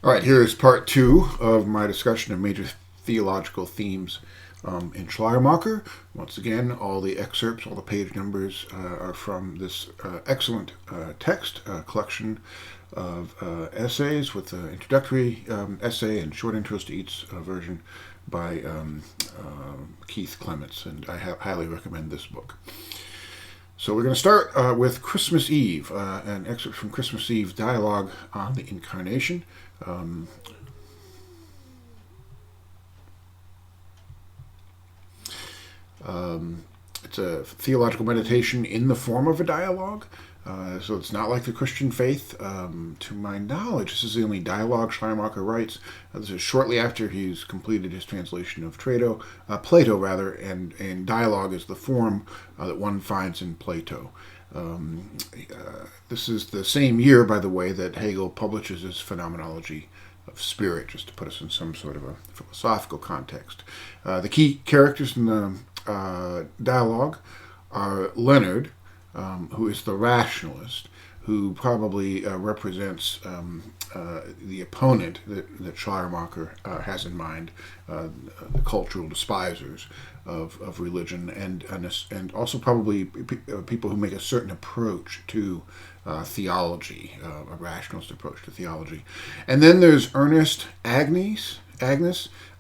All right, here is part two of my discussion of major theological themes in Schleiermacher. Once again, all the excerpts, all the page numbers are from this excellent text, collection of essays with an introductory essay and short intros to each version by Keith Clements, and I highly recommend this book. So we're going to start with Christmas Eve, an excerpt from Christmas Eve dialogue on the Incarnation. It's a theological meditation in the form of a dialogue, so it's not like the Christian faith. To my knowledge, this is the only dialogue Schleiermacher writes. This is shortly after he's completed his translation of Plato, and dialogue is the form that one finds in Plato. This is the same year, by the way, that Hegel publishes his Phenomenology of Spirit, just to put us in some sort of a philosophical context. The key characters in the dialogue are Leonard, who is the rationalist, who probably represents the opponent that Schleiermacher has in mind, the cultural despisers of religion, and also probably people who make a certain approach to theology, a rationalist approach to theology. And then there's Ernest, Agnes,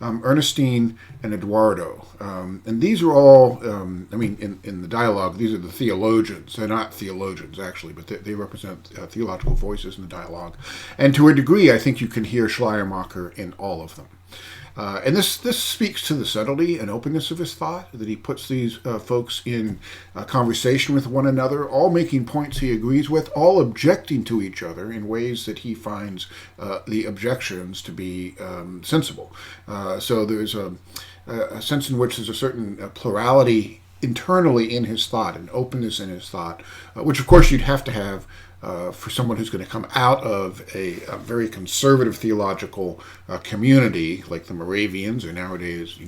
Ernestine, and Eduardo. And these are all, in the dialogue, these are the theologians. They're not theologians, actually, but they represent theological voices in the dialogue. And to a degree, I think you can hear Schleiermacher in all of them. And this speaks to the subtlety and openness of his thought, that he puts these folks in conversation with one another, all making points he agrees with, all objecting to each other in ways that he finds the objections to be sensible. So there's a sense in which there's a certain plurality internally in his thought, an openness in his thought, which of course you'd have to have for someone who's going to come out of a very conservative theological community, like the Moravians, or nowadays,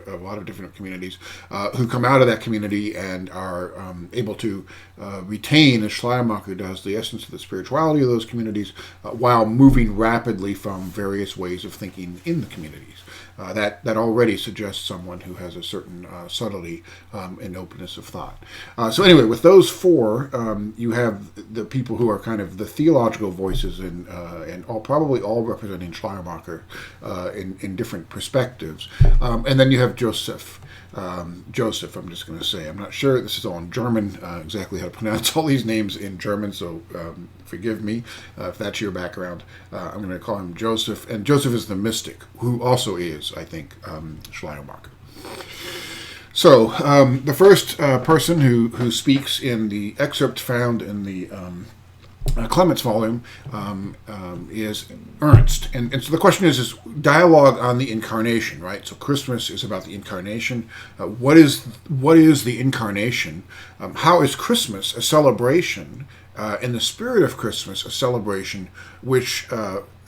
a lot of different communities, who come out of that community and are able to retain, as Schleiermacher does, the essence of the spirituality of those communities, while moving rapidly from various ways of thinking in the communities. That already suggests someone who has a certain subtlety and openness of thought. So anyway, with those four, you have the people who are kind of the theological voices, and probably all representing Schleiermacher in different perspectives. And then you have Joseph. Joseph, I'm just going to say. I'm not sure, this is all in German, exactly how to pronounce all these names in German, so forgive me if that's your background. I'm going to call him Joseph, and Joseph is the mystic, who also is, I think, Schleiermacher. So, the first person who speaks in the excerpt found in the Clements volume is Ernst. And so the question is dialogue on the Incarnation, right? So Christmas is about the Incarnation. What is the Incarnation? How is Christmas a celebration, in the spirit of Christmas, a celebration which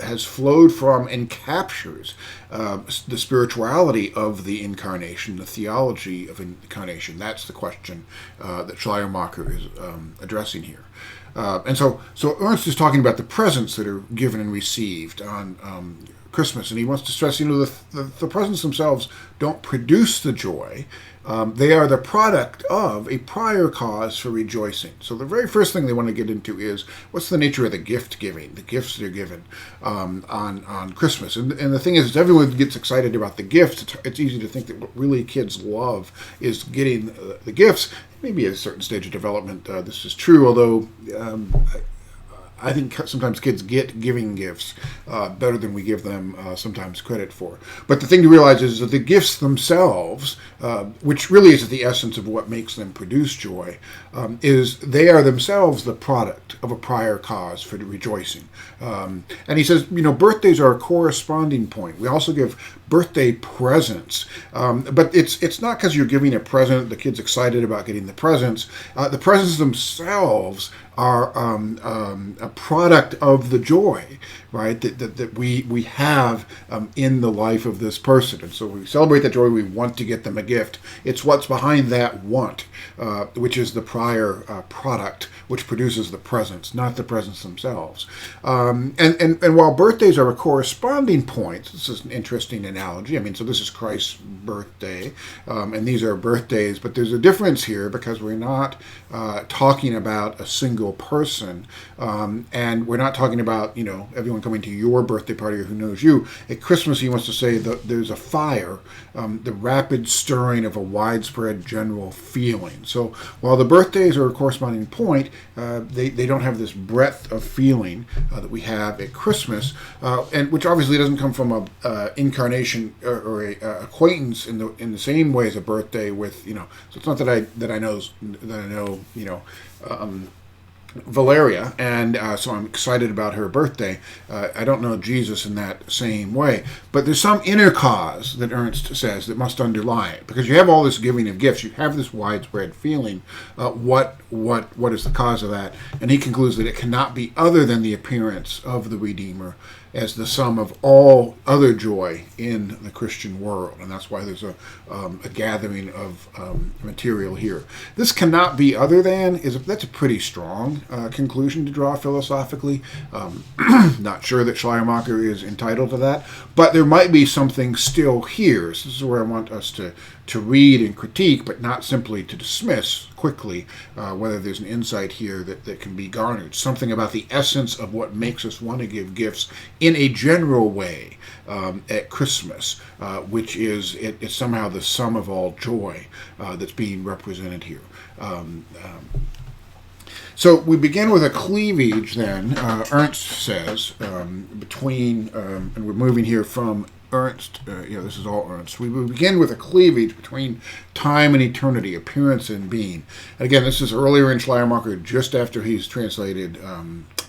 has flowed from and captures the spirituality of the Incarnation, the theology of Incarnation? That's the question that Schleiermacher is addressing here. And so Ernst is talking about the presents that are given and received on Christmas, and he wants to stress, the presents themselves don't produce the joy. They are the product of a prior cause for rejoicing. So the very first thing they want to get into is, what's the nature of the gift giving, the gifts that are given on Christmas? And the thing is, everyone gets excited about the gifts. It's easy to think that what really kids love is getting the gifts. Maybe at a certain stage of development this is true, although I think sometimes kids get giving gifts better than we give them sometimes credit for. But the thing to realize is that the gifts themselves, which really is the essence of what makes them produce joy, is they are themselves the product of a prior cause for rejoicing. And he says, birthdays are a corresponding point. We also give birthday presents, but it's not because you're giving a present, the kid's excited about getting the presents. The presents themselves are a product of the joy, right? That we have in the life of this person. And so we celebrate that joy. We want to get them a gift. It's what's behind that want, which is the prior product, which produces the presents, not the presents themselves. And while birthdays are a corresponding point, this is an interesting analogy. I mean, so this is Christ's birthday, and these are birthdays, but there's a difference here because we're not talking about a single person, and we're not talking about, everyone coming to your birthday party or who knows you. At Christmas, he wants to say that there's a fire, the rapid stirring of a widespread general feeling. So while the birthdays are a corresponding point, they don't have this breadth of feeling that we have at Christmas, and which obviously doesn't come from a incarnation or a acquaintance in the same way as a birthday with. So it's not that I know Valeria, and so I'm excited about her birthday. I don't know Jesus in that same way, but there's some inner cause that Ernst says that must underlie it, because you have all this giving of gifts, you have this widespread feeling. What is the cause of that? And he concludes that it cannot be other than the appearance of the Redeemer as the sum of all other joy in the Christian world, and that's why there's a gathering of material here. This cannot be other than that's a pretty strong conclusion to draw philosophically. Not sure that Schleiermacher is entitled to that, but there might be something still here. So this is where I want us to read and critique, but not simply to dismiss quickly whether there's an insight here that can be garnered. Something about the essence of what makes us want to give gifts in a general way at Christmas, which is it's somehow the sum of all joy that's being represented here. So we begin with a cleavage then, Ernst says, between, and we're moving here from Ernst, this is all Ernst. We begin with a cleavage between time and eternity, appearance and being. And again, this is earlier in Schleiermacher, just after he's translated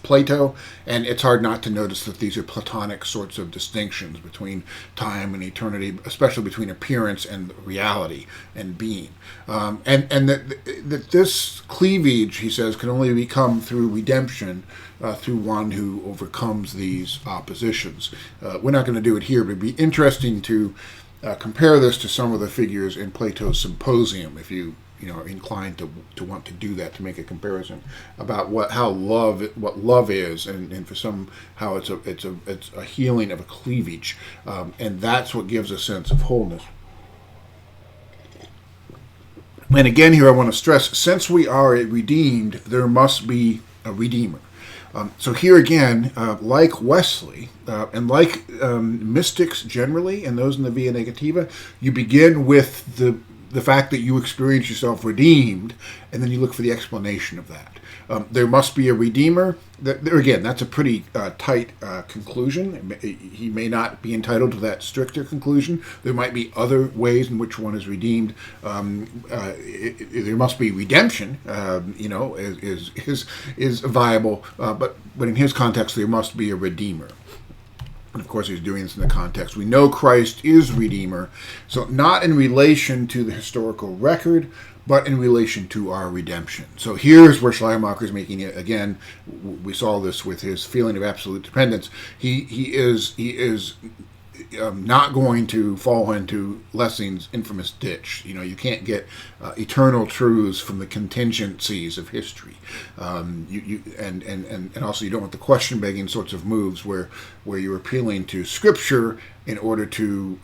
Plato, and it's hard not to notice that these are Platonic sorts of distinctions between time and eternity, especially between appearance and reality and being. And that this cleavage, he says, can only become through redemption, through one who overcomes these oppositions. We're not going to do it here, but it'd be interesting to compare this to some of the figures in Plato's Symposium, if you are inclined to want to do that, to make a comparison about what love is, and for some how it's a healing of a cleavage, and that's what gives a sense of wholeness. And again, here I want to stress, since we are redeemed, there must be a redeemer. So here again, like Wesley, and like mystics generally, and those in the Via Negativa, you begin with the fact that you experience yourself redeemed, and then you look for the explanation of that. There must be a redeemer. Again, that's a pretty tight conclusion. He may not be entitled to that stricter conclusion. There might be other ways in which one is redeemed. There must be redemption, is viable, but in his context, there must be a redeemer. And of course, he's doing this in the context. We know Christ is Redeemer, so not in relation to the historical record, but in relation to our redemption. So here's where Schleiermacher is making it again. We saw this with his feeling of absolute dependence. He is not going to fall into Lessing's infamous ditch. You can't get eternal truths from the contingencies of history. And also you don't want the question begging sorts of moves where you're appealing to Scripture in order to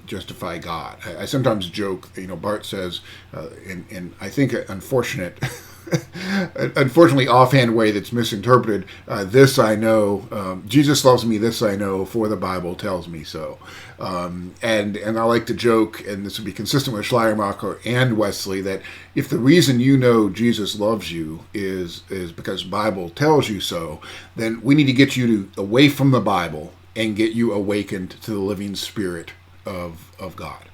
justify God. I sometimes joke. Barth says, in I think unfortunately offhand way that's misinterpreted, this I know, Jesus loves me, this I know, for the Bible tells me so. And I like to joke, and this would be consistent with Schleiermacher and Wesley, that if the reason you know Jesus loves you is because the Bible tells you so, then we need to get you away from the Bible and get you awakened to the living Spirit of God.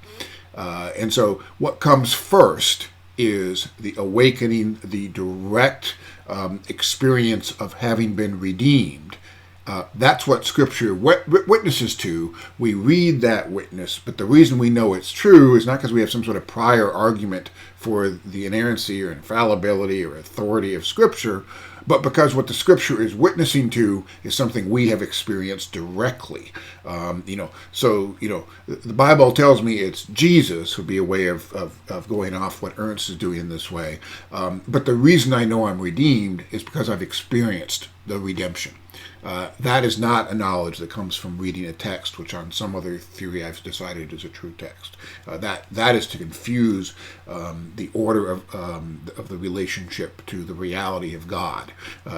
And so what comes first is the awakening, the direct experience of having been redeemed, That's what Scripture witnesses to. We read that witness, but the reason we know it's true is not because we have some sort of prior argument for the inerrancy or infallibility or authority of Scripture, but because what the Scripture is witnessing to is something we have experienced directly. The Bible tells me it's Jesus, would be a way of going off what Ernst is doing in this way. But the reason I know I'm redeemed is because I've experienced the redemption. That is not a knowledge that comes from reading a text, which on some other theory I've decided is a true text. That is to confuse the order of the relationship to the reality of God.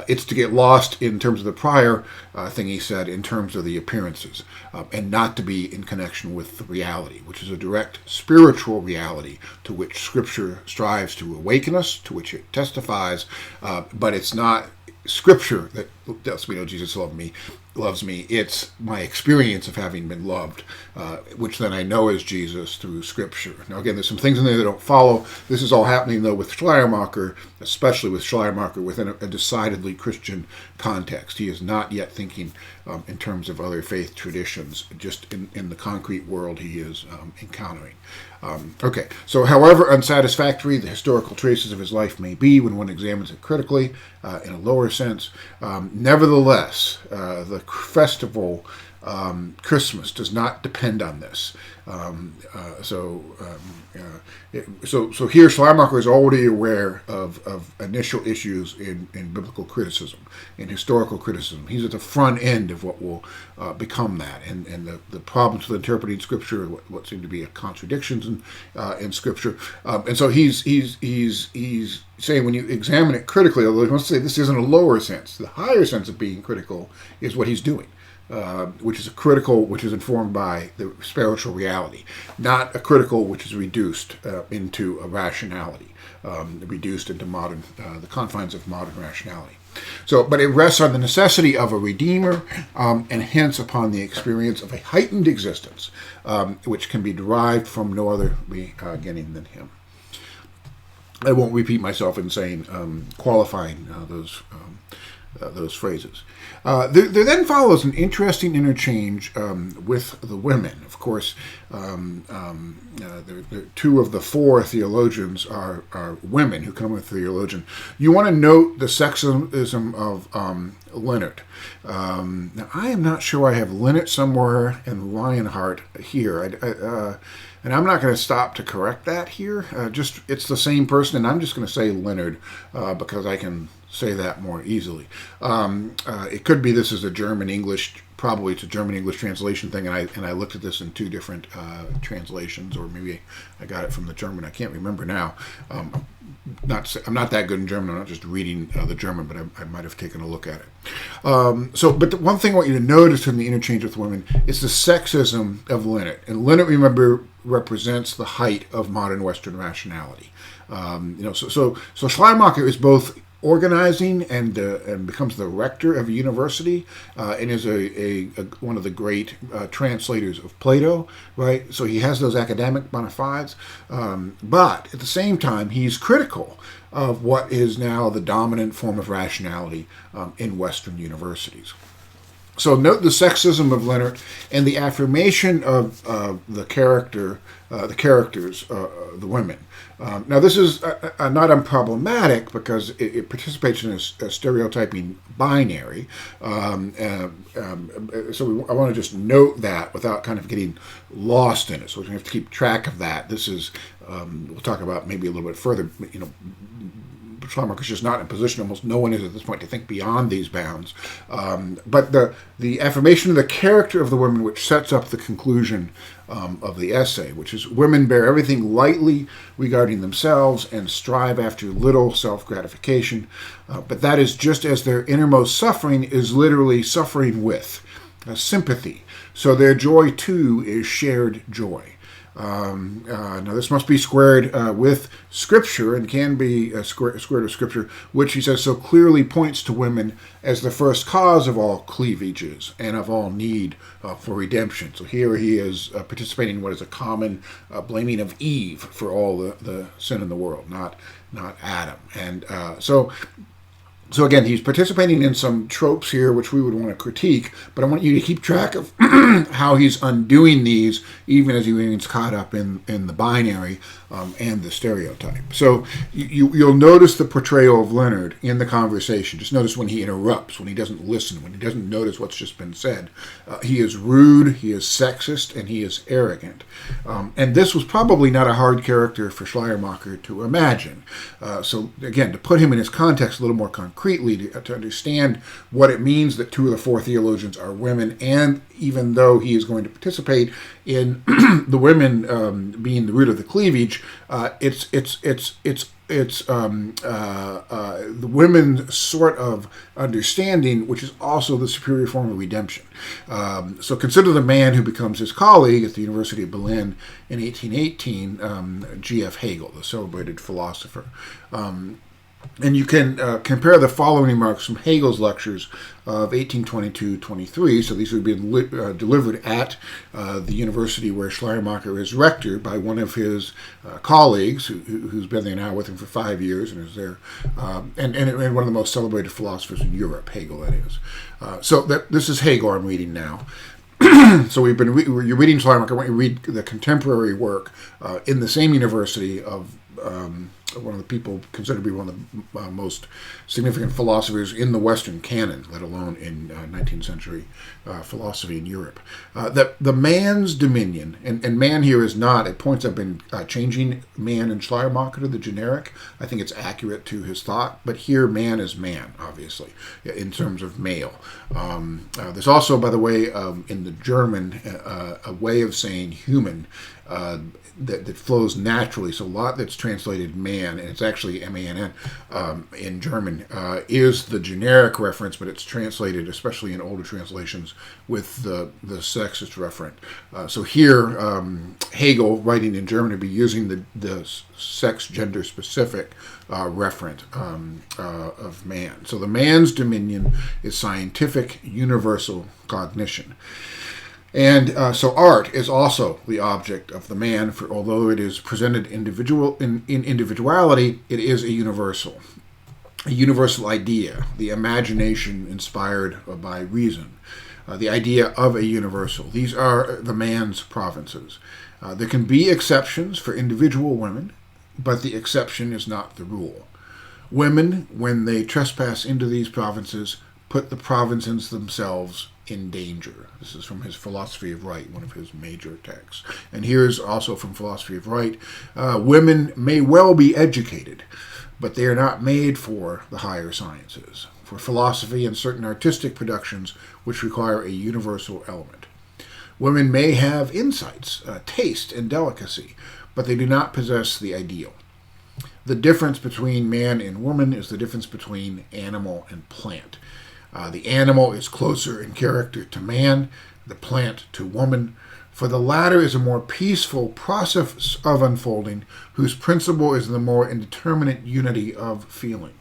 It's to get lost in terms of the prior thing he said, in terms of the appearances, and not to be in connection with the reality, which is a direct spiritual reality to which Scripture strives to awaken us, to which it testifies, but it's not Scripture that lets me know Jesus loves me. It's my experience of having been loved, which then I know is Jesus through Scripture. Now again, there's some things in there that don't follow. This is all happening though with Schleiermacher, especially with Schleiermacher within a decidedly Christian context. He is not yet thinking in terms of other faith traditions, just in the concrete world he is encountering. Okay, so however unsatisfactory the historical traces of his life may be when one examines it critically, in a lower sense, nevertheless, the festival Christmas does not depend on this. So here Schleiermacher is already aware of initial issues in biblical criticism, in historical criticism. He's at the front end of what will become that, and the problems with interpreting Scripture, what seem to be contradictions in Scripture, and so he's saying when you examine it critically, although he wants to say this isn't a lower sense, the higher sense of being critical is what he's doing. Which is a critical, which is informed by the spiritual reality, not a critical which is reduced into a rationality, reduced into the confines of modern rationality. So, but it rests on the necessity of a Redeemer, and hence upon the experience of a heightened existence, which can be derived from no other beginning than Him. I won't repeat myself in saying qualifying those phrases. There then follows an interesting interchange with the women. Of course, two of the four theologians are women who come with theologian. You want to note the sexism of Leonard. Now, I am not sure I have Leonard somewhere and Lionheart here. And I'm not going to stop to correct that here. It's the same person, and I'm just going to say Leonard because I can say that more easily. It could be this is a German-English, probably it's a German-English translation thing, and I looked at this in two different translations, or maybe I got it from the German. I can't remember now. I'm not that good in German. I'm not just reading the German, but I might have taken a look at it. But the one thing I want you to notice in the interchange with women is the sexism of Leonard. And Leonard, remember, represents the height of modern Western rationality. So Schleiermacher is both organizing and becomes the rector of a university, and is one of the great translators of Plato, right? So he has those academic bona fides, but at the same time he's critical of what is now the dominant form of rationality in Western universities. So note the sexism of Leonard and the affirmation of the characters, the women. Now this is not unproblematic because it participates in a stereotyping binary. So I want to just note that without kind of getting lost in it. So we have to keep track of that. This is, we'll talk about maybe a little bit further, Schleiermacher's just not in a position, almost no one is at this point, to think beyond these bounds. But the affirmation of the character of the women, which sets up the conclusion of the essay, which is women bear everything lightly regarding themselves and strive after little self-gratification. But that is just as their innermost suffering is literally suffering with sympathy. So their joy, too, is shared joy. Now this must be squared with Scripture, and can be squared with Scripture, which he says so clearly points to women as the first cause of all cleavages and of all need for redemption. So here he is participating in what is a common blaming of Eve for all the sin in the world, not Adam. And so So again, he's participating in some tropes here, which we would want to critique, but I want you to keep track of how he's undoing these, even as he remains caught up in the binary and the stereotype. So you'll notice the portrayal of Leonard in the conversation. Just notice when he interrupts, when he doesn't listen, when he doesn't notice what's just been said. He is rude, he is sexist, and he is arrogant. And this was probably not a hard character for Schleiermacher to imagine. So again, to put him in his context a little more concretely, to understand what it means that two of the four theologians are women, and even though he is going to participate in the women being the root of the cleavage, it's the women's sort of understanding, which is also the superior form of redemption. So consider the man who becomes his colleague at the University of Berlin in 1818, G.F. Hegel, the celebrated philosopher. And you can compare the following remarks from Hegel's lectures of 1822-23. So these would be delivered at the university where Schleiermacher is rector by one of his colleagues, who's been there now with him for 5 years and is there, and one of the most celebrated philosophers in Europe, Hegel, that is. So this is Hegel I'm reading now. So you're reading Schleiermacher. I want you to read the contemporary work in the same university of one of the people considered to be one of the most significant philosophers in the Western canon, let alone in 19th century philosophy in Europe. The man's dominion, and man here is not, at points I've been changing man and Schleiermacher to the generic. I think it's accurate to his thought, but here man is man, obviously, in terms of male. There's also, by the way, in the German, a way of saying human that flows naturally. So a lot that's translated man, and it's actually M-A-N-N in German, is the generic reference, but it's translated, especially in older translations, with the sexist referent. So here, Hegel, writing in German, would be using the sex, gender specific referent of man. So the man's dominion is scientific, universal cognition. And so art is also the object of the man, for although it is presented in individuality, it is a universal idea, the imagination inspired by reason, the idea of a universal. These are the man's provinces. There can be exceptions for individual women, but the exception is not the rule. Women, when they trespass into these provinces, put the provinces themselves in danger. This is from his Philosophy of Right, one of his major texts. And here's also from Philosophy of Right. Women may well be educated, but they are not made for the higher sciences, for philosophy and certain artistic productions which require a universal element. Women may have insights, taste, and delicacy, but they do not possess the ideal. The difference between man and woman is the difference between animal and plant. The animal is closer in character to man, the plant to woman, for the latter is a more peaceful process of unfolding, whose principle is the more indeterminate unity of feeling.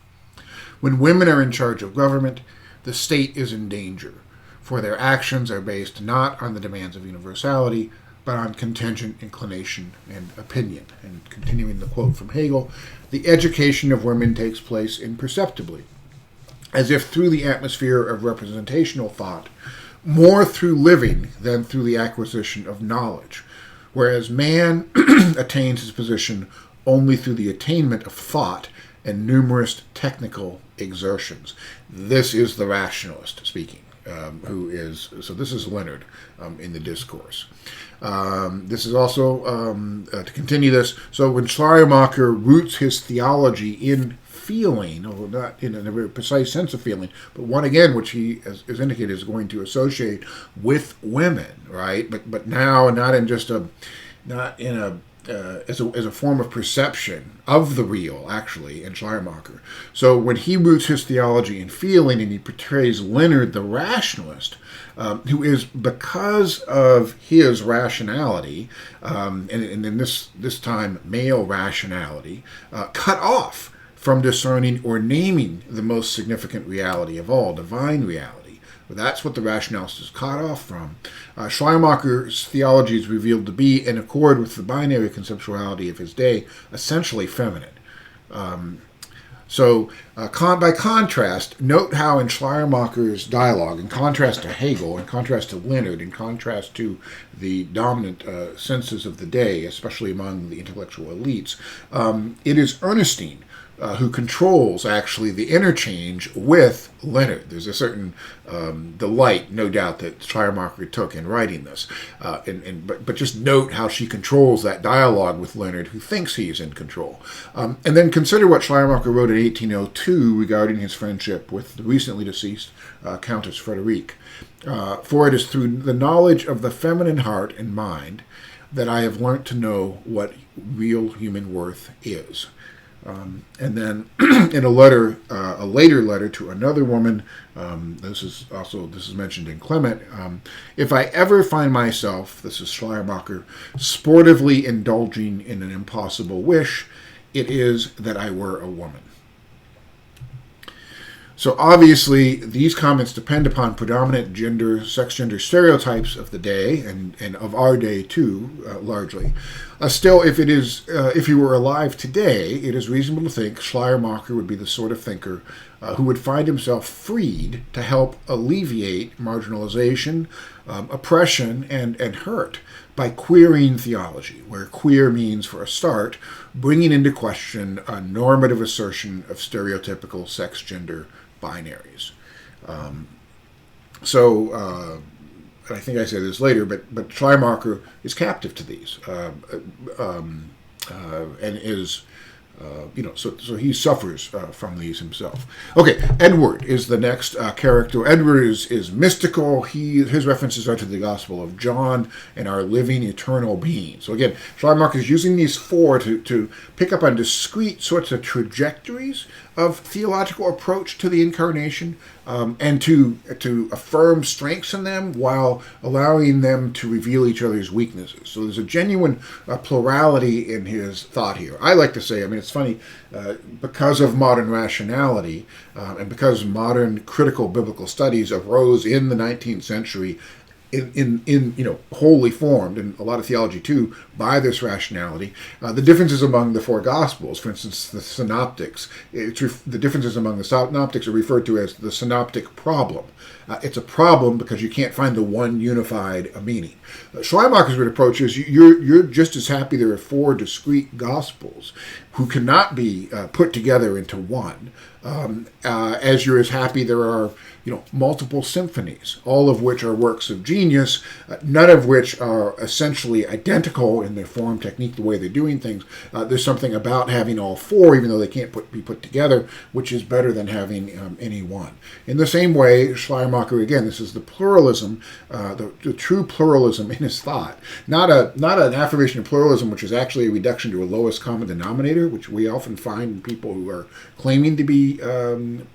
When women are in charge of government, the state is in danger, for their actions are based not on the demands of universality, but on contingent inclination and opinion. And continuing the quote from Hegel, the education of women takes place imperceptibly, as if through the atmosphere of representational thought, more through living than through the acquisition of knowledge, whereas man attains his position only through the attainment of thought and numerous technical exertions. This is the rationalist speaking, so this is Leonard in the discourse. This is also, to continue this, so when Schleiermacher roots his theology in feeling, although not in a very precise sense of feeling, but one again which he, as indicated, is going to associate with women, right? But now not in just as a form of perception of the real, actually, in Schleiermacher. So when he roots his theology in feeling, and he portrays Leonard the rationalist, who is, because of his rationality, and in this time male rationality, cut off from discerning or naming the most significant reality of all, divine reality. That's what the rationalist is cut off from. Schleiermacher's theology is revealed to be, in accord with the binary conceptuality of his day, essentially feminine. So, by contrast, note how in Schleiermacher's dialogue, in contrast to Hegel, in contrast to Leonard, in contrast to the dominant senses of the day, especially among the intellectual elites, it is Ernestine who controls actually the interchange with Leonard. There's a certain delight, no doubt, that Schleiermacher took in writing this. But just note how she controls that dialogue with Leonard, who thinks he is in control. And then consider what Schleiermacher wrote in 1802 regarding his friendship with the recently deceased Countess Frederique. For it is through the knowledge of the feminine heart and mind that I have learnt to know what real human worth is. And then in a later letter to another woman, this is mentioned in Clement, if I ever find myself, this is Schleiermacher, sportively indulging in an impossible wish, it is that I were a woman. So obviously, these comments depend upon predominant sex-gender stereotypes of the day, and of our day too, largely. Still, if he were alive today, it is reasonable to think Schleiermacher would be the sort of thinker who would find himself freed to help alleviate marginalization, oppression, and hurt by queering theology, where queer means, for a start, bringing into question a normative assertion of stereotypical sex-gender binaries. I think I said this later, but Schleiermacher is captive to these, and is, so he suffers from these himself. Okay, Edward is the next character. Edward is mystical. His references are to the Gospel of John and our living eternal being. So again, Schleiermacher is using these four to pick up on discrete sorts of trajectories of theological approach to the incarnation, and to affirm strengths in them while allowing them to reveal each other's weaknesses. So there's a genuine plurality in his thought here. I like to say, it's funny, because of modern rationality, and because modern critical biblical studies arose in the 19th century, wholly formed, and a lot of theology too, by this rationality. The differences among the four Gospels, for instance, the Synoptics, the differences among the Synoptics are referred to as the Synoptic problem. It's a problem because you can't find the one unified meaning. Schleiermacher's approach is you're just as happy there are four discrete Gospels who cannot be put together into one, as you're as happy there are multiple symphonies, all of which are works of genius, none of which are essentially identical in their form, technique, the way they're doing things. There's something about having all four, even though they can't be put together, which is better than having any one. In the same way, Schleiermacher, again, this is the pluralism, the true pluralism in his thought. Not an affirmation of pluralism, which is actually a reduction to a lowest common denominator, which we often find in people who are claiming to be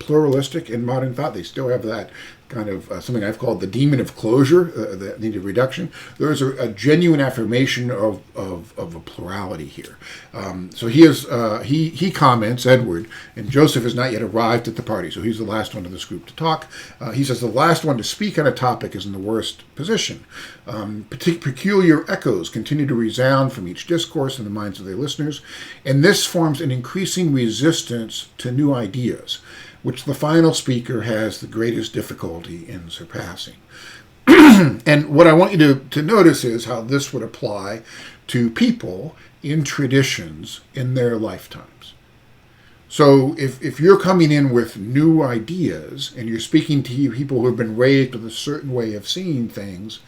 pluralistic in modern thought. They still have that kind of something I've called the demon of closure, the need of reduction. There is a genuine affirmation of a plurality here. So he comments, Edward, and Joseph has not yet arrived at the party, so he's the last one of this group to talk. He says the last one to speak on a topic is in the worst position. Peculiar echoes continue to resound from each discourse in the minds of their listeners, and this forms an increasing resistance to new ideas, which the final speaker has the greatest difficulty in surpassing. And what I want you to notice is how this would apply to people in traditions in their lifetimes. So if you're coming in with new ideas and you're speaking to people who have been raised with a certain way of seeing things,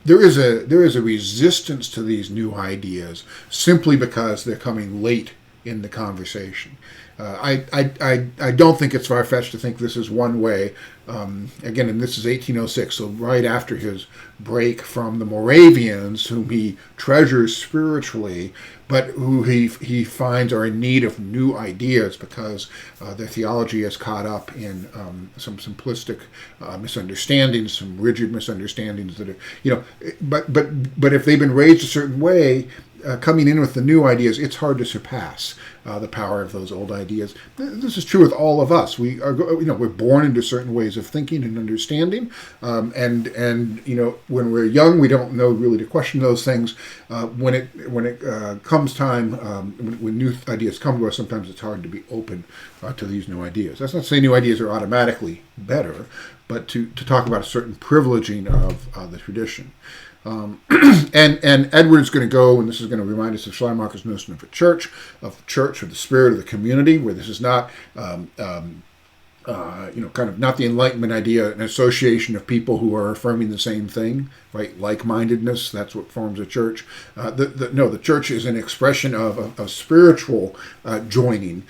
there is a resistance to these new ideas simply because they're coming late in the conversation. I don't think it's far-fetched to think this is one way. Again, and this is 1806, so right after his break from the Moravians, whom he treasures spiritually, but who he finds are in need of new ideas because their theology is caught up in some simplistic misunderstandings, some rigid misunderstandings that are, but if they've been raised a certain way, coming in with the new ideas, it's hard to surpass the power of those old ideas. This is true with all of us. We are, we're born into certain ways of thinking and understanding, and when we're young, we don't know really to question those things. When it comes time, when new ideas come to us, sometimes it's hard to be open to these new ideas. That's not to say new ideas are automatically better, but to talk about a certain privileging of the tradition. And Edward's going to go, and this is going to remind us of Schleiermacher's notion of church, of the spirit of the community, where this is not, kind of not the Enlightenment idea, an association of people who are affirming the same thing, right? Like-mindedness, that's what forms a church. The church is an expression of a spiritual joining,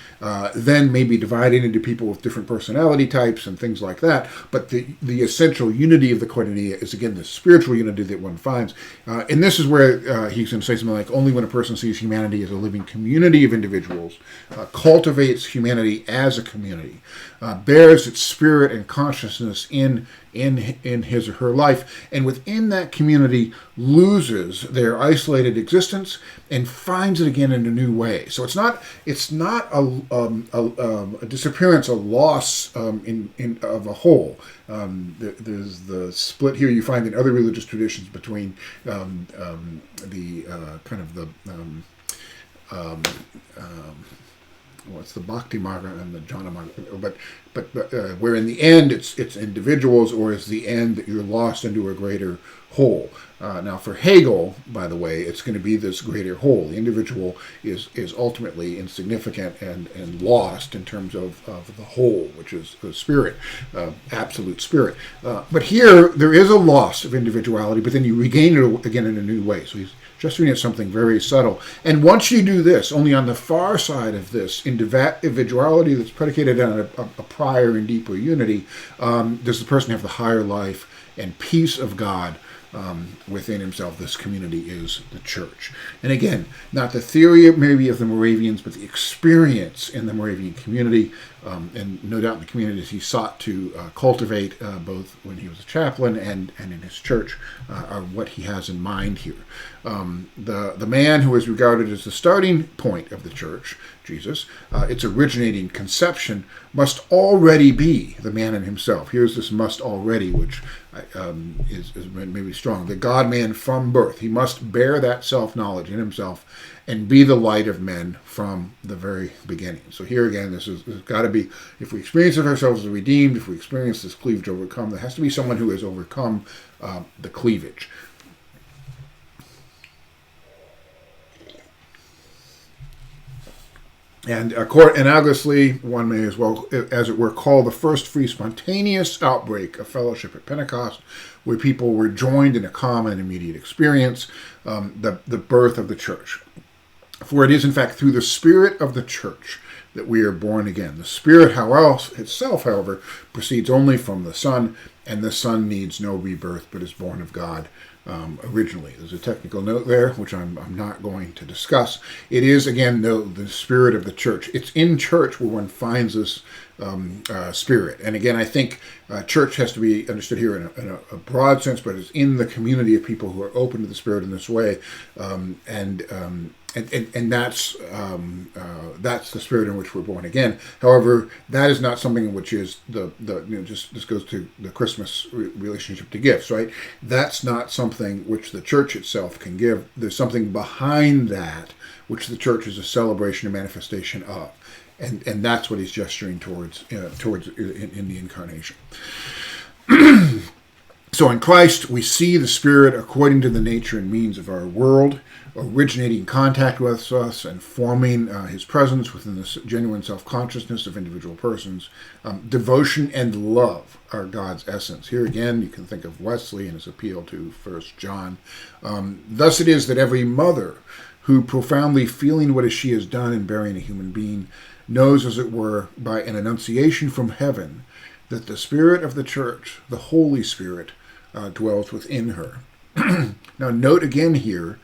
then maybe divided into people with different personality types and things like that. But the essential unity of the koinonia is, again, the spiritual unity that one finds. And this is where he's going to say something like, only when a person sees humanity as a living community of individuals, cultivates humanity as a community, bears its spirit and consciousness in his or her life, and within that community loses their isolated existence and finds it again in a new way. So it's not a disappearance, a loss of a whole. There's the split here you find in other religious traditions between what's the Bhakti Marga and the Jnana Marga, but where in the end it's individuals, or is the end that you're lost into a greater whole. Now for Hegel, by the way, it's going to be this greater whole. The individual is ultimately insignificant and lost in terms of the whole, which is the spirit, absolute spirit. But here there is a loss of individuality, but then you regain it again in a new way. So he's just doing it something very subtle. And once you do this, only on the far side of this individuality that's predicated on a prior and deeper unity, does the person have the higher life and peace of God within himself. This community is the church. And again, not the theory maybe of the Moravians, but the experience in the Moravian community, and no doubt in the communities he sought to cultivate both when he was a chaplain and in his church, are what he has in mind here. The man who is regarded as the starting point of the church, Jesus, its originating conception, must already be the man in himself. Here's this must already, which is maybe strong. The God-man from birth. He must bear that self-knowledge in himself and be the light of men from the very beginning. So here again, this has got to be, if we experience of ourselves as redeemed, if we experience this cleavage overcome, there has to be someone who has overcome the cleavage. And analogously, one may as well, as it were, call the first free spontaneous outbreak of fellowship at Pentecost, where people were joined in a common immediate experience, the birth of the church. For it is, in fact, through the Spirit of the church that we are born again. The Spirit itself, however, proceeds only from the Son, and the Son needs no rebirth, but is born of God originally. There's a technical note there, which I'm not going to discuss. It is, again, the Spirit of the church. It's in church where one finds this spirit. And again, I think church has to be understood here in a broad sense, but it's in the community of people who are open to the Spirit in this way. And that's the spirit in which we're born again. However, that is not something which is this goes to the Christmas relationship to gifts, right? That's not something which the church itself can give. There's something behind that which the church is a celebration and manifestation of, and that's what he's gesturing towards in the incarnation. So in Christ, we see the Spirit according to the nature and means of our world, originating contact with us and forming his presence within the genuine self-consciousness of individual persons. Devotion and love are God's essence. Here again, you can think of Wesley and his appeal to 1 John. Thus it is that every mother who, profoundly feeling what she has done in bearing a human being, knows, as it were, by an annunciation from heaven, that the Spirit of the Church, the Holy Spirit, dwells within her. Now note again here,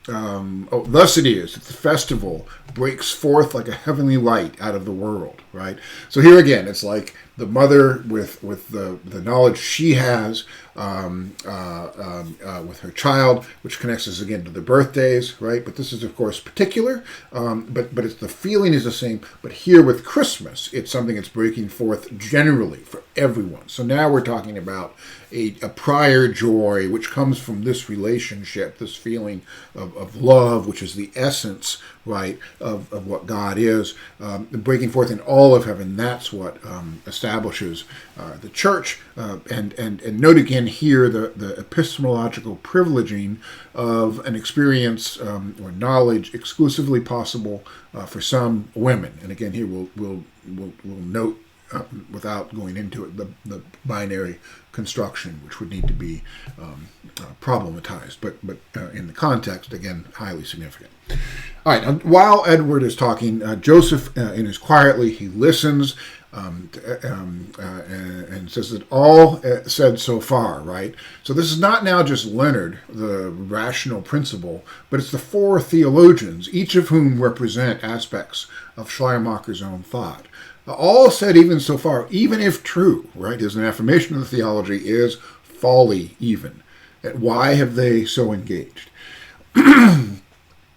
thus it is that the festival breaks forth like a heavenly light out of the world, right? So here again, it's like the mother with the knowledge she has with her child, which connects us again to the birthdays, right? But this is, of course, particular, but it's the feeling is the same. But here with Christmas, it's something that's breaking forth generally for everyone. So now we're talking about a prior joy, which comes from this relationship, this feeling of love, which is the essence, right, of what God is, breaking forth in all of heaven. That's what establishes the church. And note again here the epistemological privileging of an experience or knowledge exclusively possible for some women. And again, here we'll note, without going into it, the binary construction, which would need to be problematized, but in the context, again, highly significant. All right, while Edward is talking, Joseph, in his quietly, he listens and says that all said so far, right? So this is not now just Leonard, the rational principle, but it's the four theologians, each of whom represent aspects of Schleiermacher's own thought. All said even so far, even if true, right, is an affirmation of the theology, is folly even. Why have they so engaged?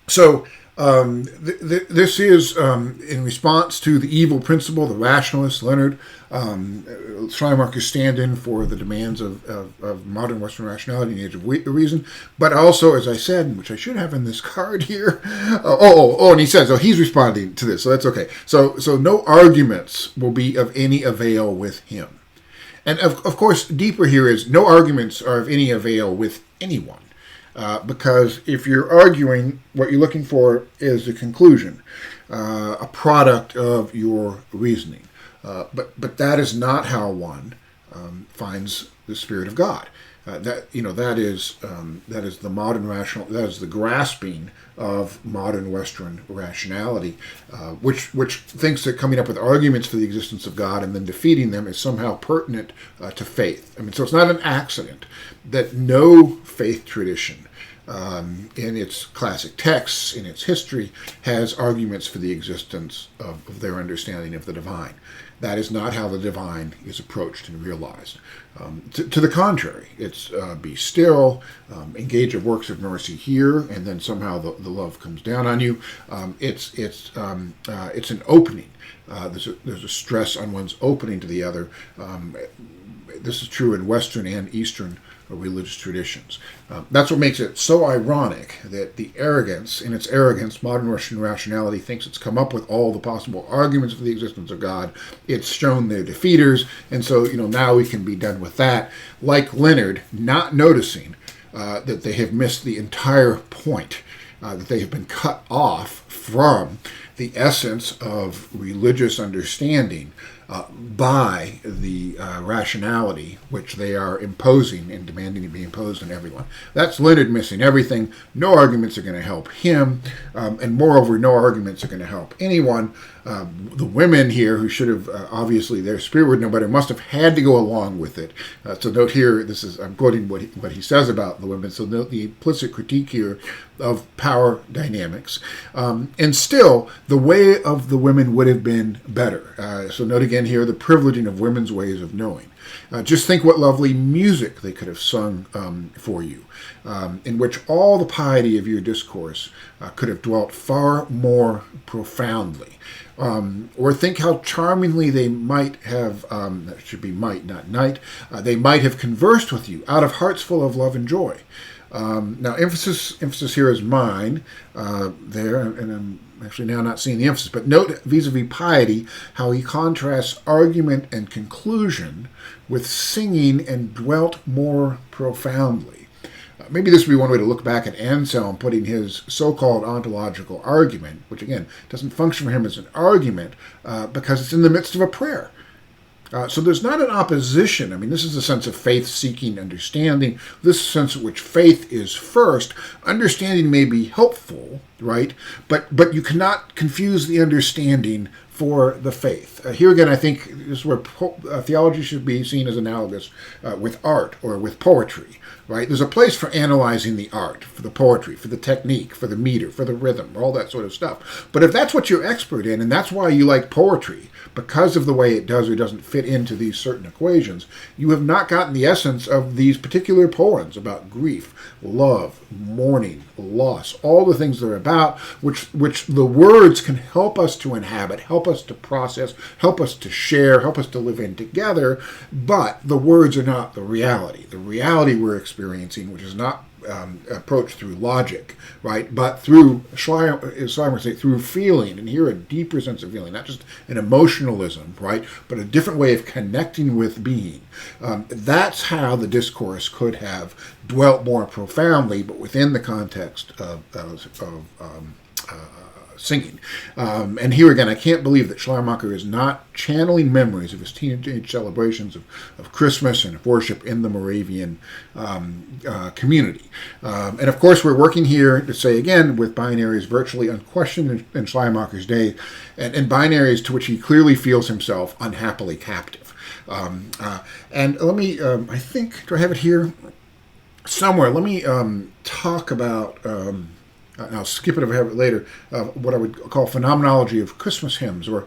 So this is in response to the evil principle, the rationalist Leonard, Schleiermacher's stand-in for the demands of modern Western rationality in the age of reason, but also, as I said, which I should have in this card here, and he says, he's responding to this, so that's okay. So no arguments will be of any avail with him. And of course, deeper here is no arguments are of any avail with anyone. Because if you're arguing, what you're looking for is a conclusion, a product of your reasoning. But that is not how one finds the Spirit of God. That is the modern rational. That is the grasping of modern Western rationality, which thinks that coming up with arguments for the existence of God and then defeating them is somehow pertinent to faith. I mean, so it's not an accident that no faith tradition, in its classic texts, in its history, has arguments for the existence of their understanding of the divine. That is not how the divine is approached and realized. To the contrary, it's be still, engage in works of mercy here, and then somehow the love comes down on you. It's an opening. There's a stress on one's opening to the other. This is true in Western and Eastern religious traditions. That's what makes it so ironic that in its arrogance, modern Western rationality thinks it's come up with all the possible arguments for the existence of God. It's shown their defeaters, and so now we can be done with that. Like Leonard, not noticing that they have missed the entire point, that they have been cut off from the essence of religious understanding by the rationality which they are imposing and demanding to be imposed on everyone. That's Leonard missing everything. No arguments are going to help him, and moreover, no arguments are going to help anyone. The women here, who should have obviously their spirit would know better, must have had to go along with it. So note here, I'm quoting what he says about the women. So note the implicit critique here of power dynamics, and still the way of the women would have been better. So note again here the privileging of women's ways of knowing. Just think what lovely music they could have sung for you, in which all the piety of your discourse could have dwelt far more profoundly. Or think how charmingly they might have, that should be might, not night, they might have conversed with you out of hearts full of love and joy. Now, emphasis here is mine there, and I'm actually now not seeing the emphasis, but note vis-a-vis piety how he contrasts argument and conclusion with singing and dwelt more profoundly. Maybe this would be one way to look back at Anselm putting his so-called ontological argument, which again doesn't function for him as an argument because it's in the midst of a prayer. So there's not an opposition. I mean, this is a sense of faith-seeking understanding. This is a sense in which faith is first. Understanding may be helpful, right? But you cannot confuse the understanding for the faith. Here again, I think this is where theology should be seen as analogous with art or with poetry, right? There's a place for analyzing the art, for the poetry, for the technique, for the meter, for the rhythm, all that sort of stuff. But if that's what you're expert in, and that's why you like poetry, because of the way it does or doesn't fit into these certain equations, you have not gotten the essence of these particular poems about grief, love, mourning, loss, all the things they're about, which the words can help us to inhabit, help us to process, help us to share, help us to live in together, but the words are not the reality. The reality we're experiencing, which is not approached through logic, right? But through Schleiermacher would say through feeling, and here a deeper sense of feeling, not just an emotionalism, right? But a different way of connecting with being. That's how the discourse could have dwelt more profoundly, but within the context of singing. And here again, I can't believe that Schleiermacher is not channeling memories of his teenage celebrations of Christmas and of worship in the Moravian community. And of course, we're working here to say again with binaries virtually unquestioned in Schleiermacher's day, and binaries to which he clearly feels himself unhappily captive. And let me, I think, do I have it here somewhere? Let me talk about... and I'll skip it if I have it later, what I would call phenomenology of Christmas hymns, or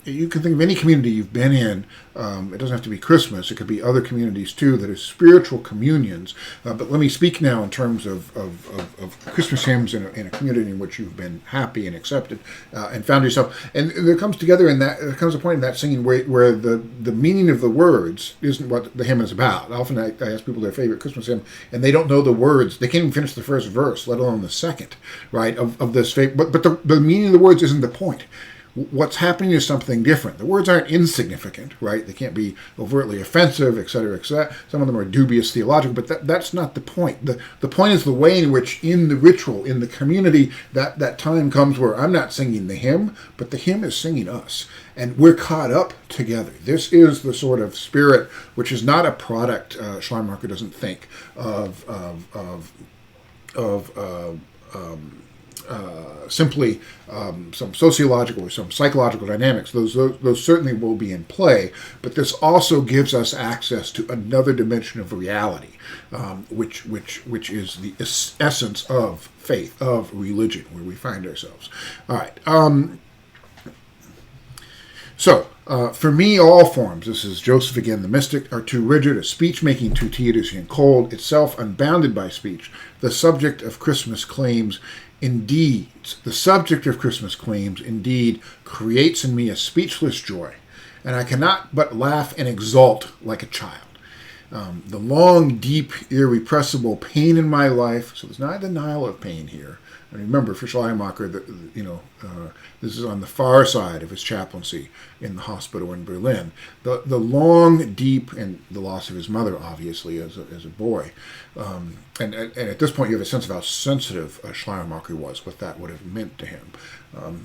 you can think of any community you've been in. It doesn't have to be Christmas. It could be other communities too that are spiritual communions. But let me speak now in terms of Christmas hymns in a community in which you've been happy and accepted and found yourself. And there comes together in that, there comes a point in that singing where the meaning of the words isn't what the hymn is about. Often I ask people their favorite Christmas hymn, and they don't know the words. They can't even finish the first verse, let alone the second, right, of this favorite. But the meaning of the words isn't the point. What's happening is something different. The words aren't insignificant, right? They can't be overtly offensive, et cetera, et cetera. Some of them are dubious theological, but that's not the point. The point is the way in which in the ritual, in the community, that time comes where I'm not singing the hymn, but the hymn is singing us. And we're caught up together. This is the sort of spirit which is not a product, Schleiermacher doesn't think, of simply some sociological or some psychological dynamics. Those certainly will be in play, but this also gives us access to another dimension of reality, which is the essence of faith, of religion, where we find ourselves. All right. So, for me, all forms, this is Joseph again, the mystic, are too rigid, a speech-making too tedious and cold, itself unbounded by speech. The subject of Christmas claims indeed creates in me a speechless joy, and I cannot but laugh and exult like a child. The long, deep, irrepressible pain in my life, so there's not a denial of pain here. And remember, for Schleiermacher, this is on the far side of his chaplaincy in the hospital in Berlin. The long, deep, and the loss of his mother, obviously, as a boy. And at this point, you have a sense of how sensitive Schleiermacher was, what that would have meant to him.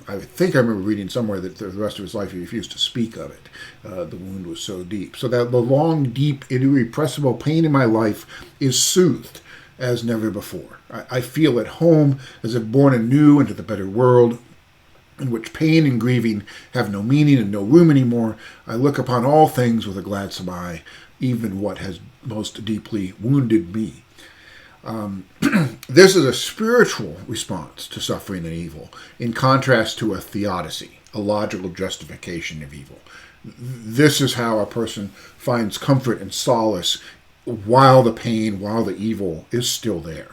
I think I remember reading somewhere that the rest of his life he refused to speak of it. The wound was so deep. So that the long, deep, irrepressible pain in my life is soothed as never before. I feel at home as if born anew into the better world, in which pain and grieving have no meaning and no room anymore. I look upon all things with a gladsome eye, even what has most deeply wounded me. This is a spiritual response to suffering and evil, in contrast to a theodicy, a logical justification of evil. This is how a person finds comfort and solace while the pain, while the evil is still there.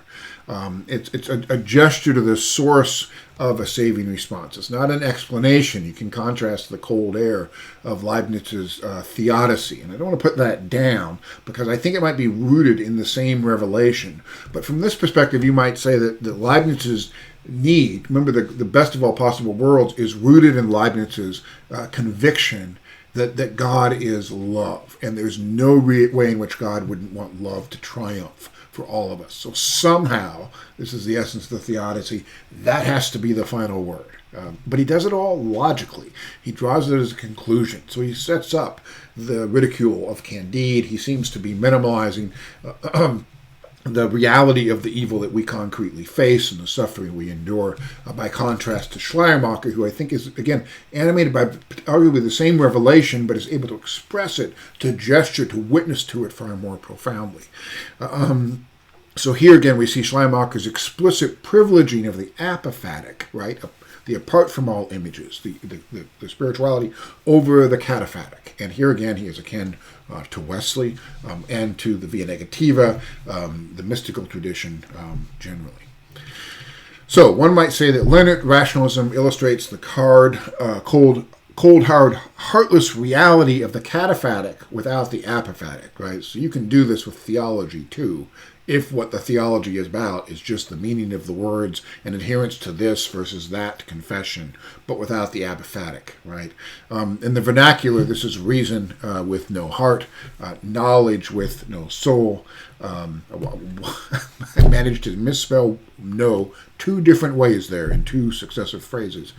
It's a gesture to the source of a saving response. It's not an explanation. You can contrast the cold air of Leibniz's theodicy. And I don't want to put that down because I think it might be rooted in the same revelation. But from this perspective, you might say that Leibniz's need, remember the best of all possible worlds, is rooted in Leibniz's conviction that God is love. And there's no way in which God wouldn't want love to triumph for all of us. So somehow, this is the essence of the theodicy, that has to be the final word. But he does it all logically. He draws it as a conclusion. So he sets up the ridicule of Candide. He seems to be minimalizing the reality of the evil that we concretely face and the suffering we endure, by contrast to Schleiermacher, who I think is, again, animated by arguably the same revelation, but is able to express it, to gesture, to witness to it far more profoundly. So here again we see Schleiermacher's explicit privileging of the apophatic, right? The apart from all images, the spirituality over the cataphatic. And here again he is akin to Wesley and to the via negativa, the mystical tradition generally. So one might say that Leonard rationalism illustrates the cold, hard, heartless reality of the cataphatic without the apophatic, right? So you can do this with theology too, if what the theology is about is just the meaning of the words and adherence to this versus that confession, but without the apophatic, right? In the vernacular, this is reason with no heart, knowledge with no soul. I managed to misspell "no" two different ways there in two successive phrases.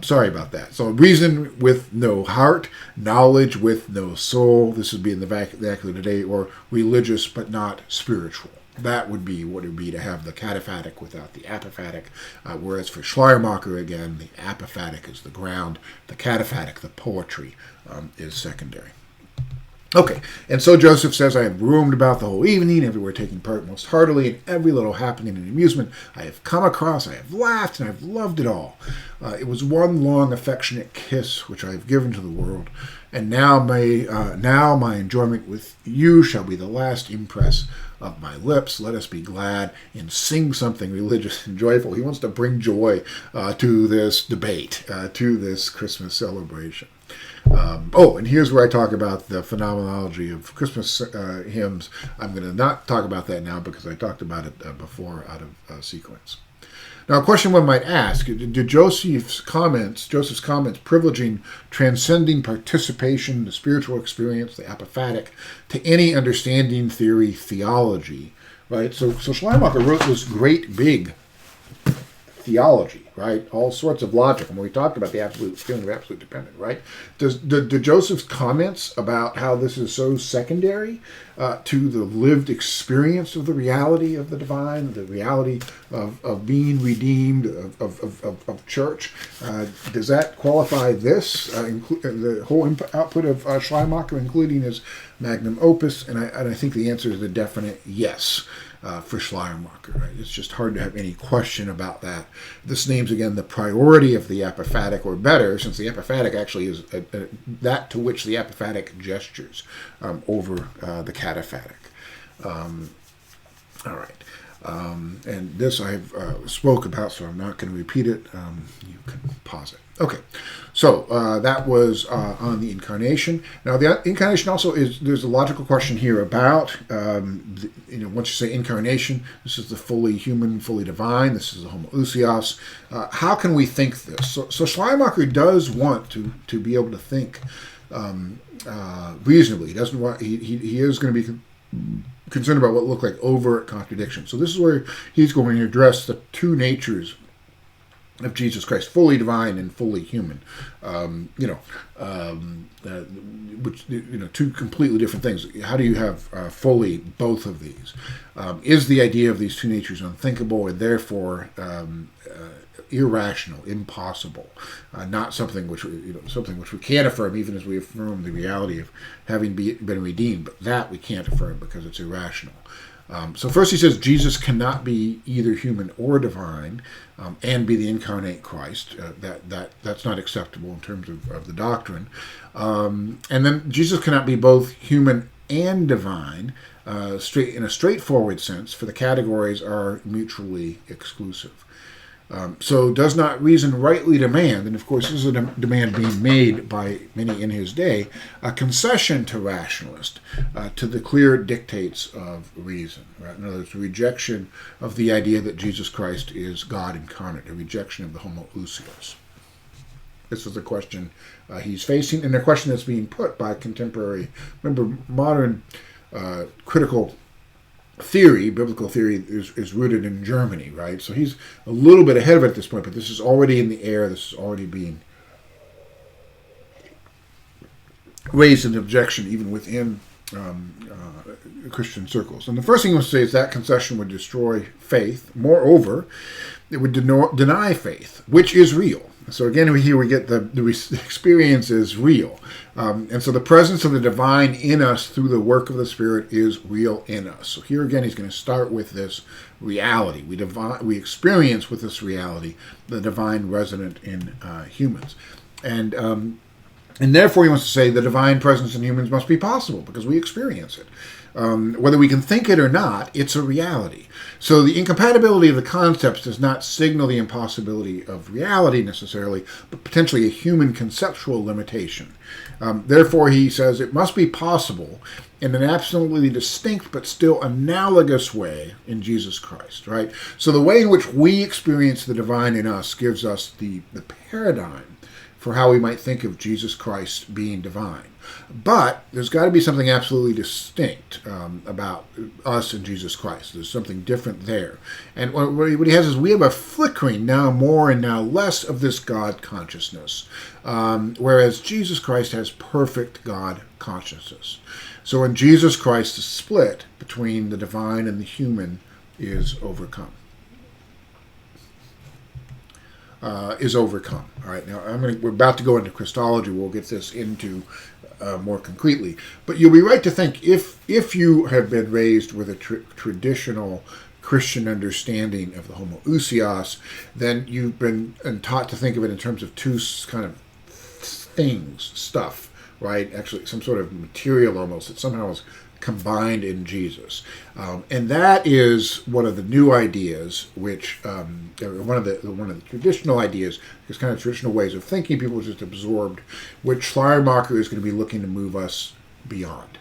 Sorry about that. So reason with no heart, knowledge with no soul. This would be in the vernacular today, or religious but not spiritual. That would be what it would be to have the cataphatic without the apophatic. Whereas for Schleiermacher, again, the apophatic is the ground. The cataphatic, the poetry, is secondary. Okay, and so Joseph says, I have roamed about the whole evening, everywhere taking part most heartily in every little happening and amusement I have come across. I have laughed, and I have loved it all. It was one long affectionate kiss which I have given to the world, and now my enjoyment with you shall be the last impress of my lips. Let us be glad and sing something religious and joyful. He wants to bring joy to this debate, to this Christmas celebration. And here's where I talk about the phenomenology of Christmas hymns. I'm going to not talk about that now because I talked about it before out of sequence. Now, a question one might ask, did Joseph's comments privileging transcending participation, the spiritual experience, the apophatic, to any understanding theory, theology, right? So Schleiermacher wrote this great big theology, right? All sorts of logic. And when we talked about the absolute feeling of absolute dependence, right? Do Joseph's comments about how this is so secondary to the lived experience of the reality of the divine, the reality of being redeemed, of church, does that qualify this, the whole output of Schleiermacher, including his magnum opus? And I think the answer is a definite yes. For Schleiermacher, right? It's just hard to have any question about that. This names, again, the priority of the apophatic, or better, since the apophatic actually is that to which the apophatic gestures over the cataphatic. All right. And this I've spoke about, so I'm not going to repeat it. You can pause it. Okay, so that was on the incarnation. Now, the incarnation also there's a logical question here about, once you say incarnation, this is the fully human, fully divine. This is the homoousios. How can we think this? So Schleiermacher does want to be able to think reasonably. He doesn't want. He is going to be concerned about what look like overt contradictions. So this is where he's going to address the two natures of Jesus Christ, fully divine and fully human. Which two completely different things. How do you have fully both of these? Is the idea of these two natures unthinkable and therefore irrational, impossible, not something which we can't affirm, even as we affirm the reality of having been redeemed, but that we can't affirm because it's irrational. So first he says Jesus cannot be either human or divine and be the incarnate Christ. That's not acceptable in terms of the doctrine. And then Jesus cannot be both human and divine in a straightforward sense, for the categories are mutually exclusive. So does not reason rightly demand, and of course this is a demand being made by many in his day, a concession to rationalist, to the clear dictates of reason. Right? In other words, a rejection of the idea that Jesus Christ is God incarnate, a rejection of the homoousios. This is the question he's facing, and a question that's being put by contemporary, modern critical theory, biblical theory, is rooted in Germany, right? So he's a little bit ahead of it at this point, but this is already in the air. This is already being raised an objection even within Christian circles. And the first thing I want to say is that concession would destroy faith. Moreover, it would deny faith, which is real. So again, here we get the experience is real. And so the presence of the divine in us through the work of the Spirit is real in us. So here again, he's going to start with this reality. We experience with this reality the divine resident in humans. And therefore, he wants to say the divine presence in humans must be possible because we experience it. Whether we can think it or not, it's a reality. So the incompatibility of the concepts does not signal the impossibility of reality necessarily, but potentially a human conceptual limitation. Therefore, he says it must be possible in an absolutely distinct but still analogous way in Jesus Christ, right? So the way in which we experience the divine in us gives us the paradigm for how we might think of Jesus Christ being divine. But there's got to be something absolutely distinct about us and Jesus Christ. There's something different there. And what he has is we have a flickering, now more and now less, of this God consciousness, whereas Jesus Christ has perfect God consciousness. So in Jesus Christ, the split between the divine and the human is overcome. All right, now we're about to go into Christology. We'll get this into more concretely. But you'll be right to think if you have been raised with a traditional Christian understanding of the homoousios, then you've been taught to think of it in terms of two kind of stuff, right? Actually, some sort of material almost that somehow is combined in Jesus. And that is one of the new ideas, which one of the traditional ideas, is kind of traditional ways of thinking people just absorbed, which Schleiermacher is going to be looking to move us beyond.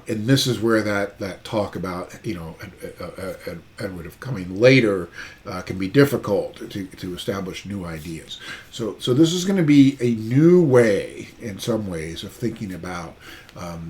And this is where that talk about Edward of coming later can be difficult to establish new ideas. So this is going to be a new way, in some ways, of thinking about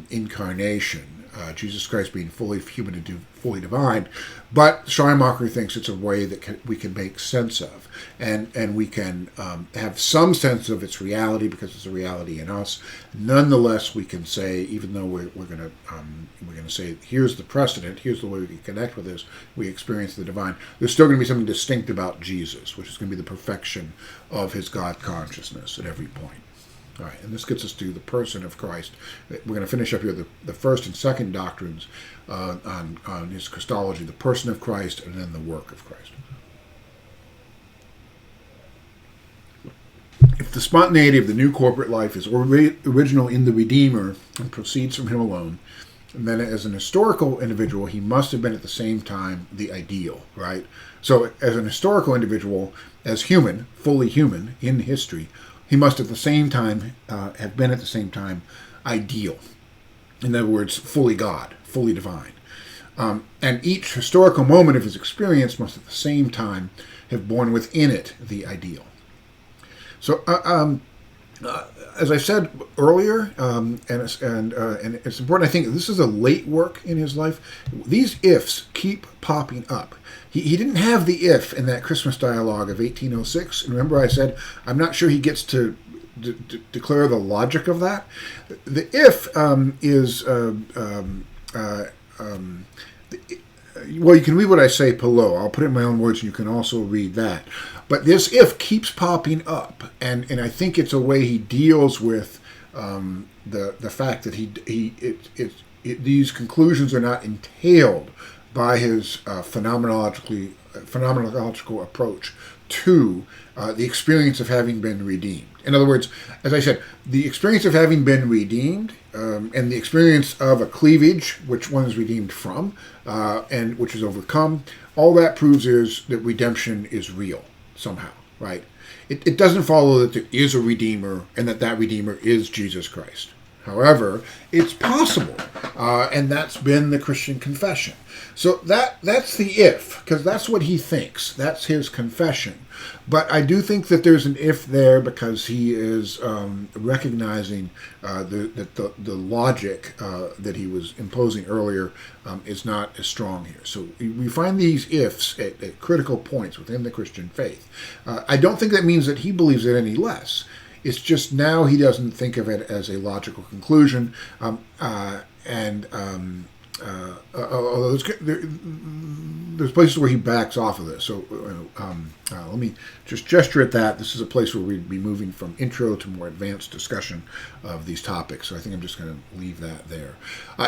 incarnation. Jesus Christ being fully human and fully divine, but Schleiermacher thinks it's a way that we can make sense of, and we can have some sense of its reality because it's a reality in us. Nonetheless, we can say, even though we're going to say, here's the precedent, here's the way we can connect with this, we experience the divine. There's still going to be something distinct about Jesus, which is going to be the perfection of his God consciousness at every point. All right, and this gets us to the person of Christ. We're going to finish up here the first and second doctrines on his Christology, the person of Christ, and then the work of Christ. If the spontaneity of the new corporate life is original in the Redeemer and proceeds from him alone, then as an historical individual, he must have been at the same time the ideal, right? So as an historical individual, as human, fully human in history, he must at the same time have been at the same time ideal. In other words, fully God, fully divine. And each historical moment of his experience must at the same time have borne within it the ideal. So, as I said earlier, and it's important, I think this is a late work in his life. These ifs keep popping up. He didn't have the if in that Christmas dialogue of 1806. And remember I said, I'm not sure he gets to declare the logic of that. The if is... well, you can read what I say below. I'll put it in my own words, and you can also read that. But this if keeps popping up, and I think it's a way he deals with the fact that these conclusions are not entailed by his phenomenological approach to the experience of having been redeemed. In other words, as I said, the experience of having been redeemed and the experience of a cleavage, which one is redeemed from, and which is overcome, all that proves is that redemption is real somehow, right? It doesn't follow that there is a Redeemer and that Redeemer is Jesus Christ. However, it's possible, and that's been the Christian confession. So that's the if, because that's what he thinks. That's his confession. But I do think that there's an if there because he is recognizing that the logic that he was imposing earlier is not as strong here. So we find these ifs at critical points within the Christian faith. I don't think that means that he believes it any less. It's just now he doesn't think of it as a logical conclusion, although there's places where he backs off of this. So let me just gesture at that. This is a place where we'd be moving from intro to more advanced discussion of these topics. So I think I'm just going to leave that there.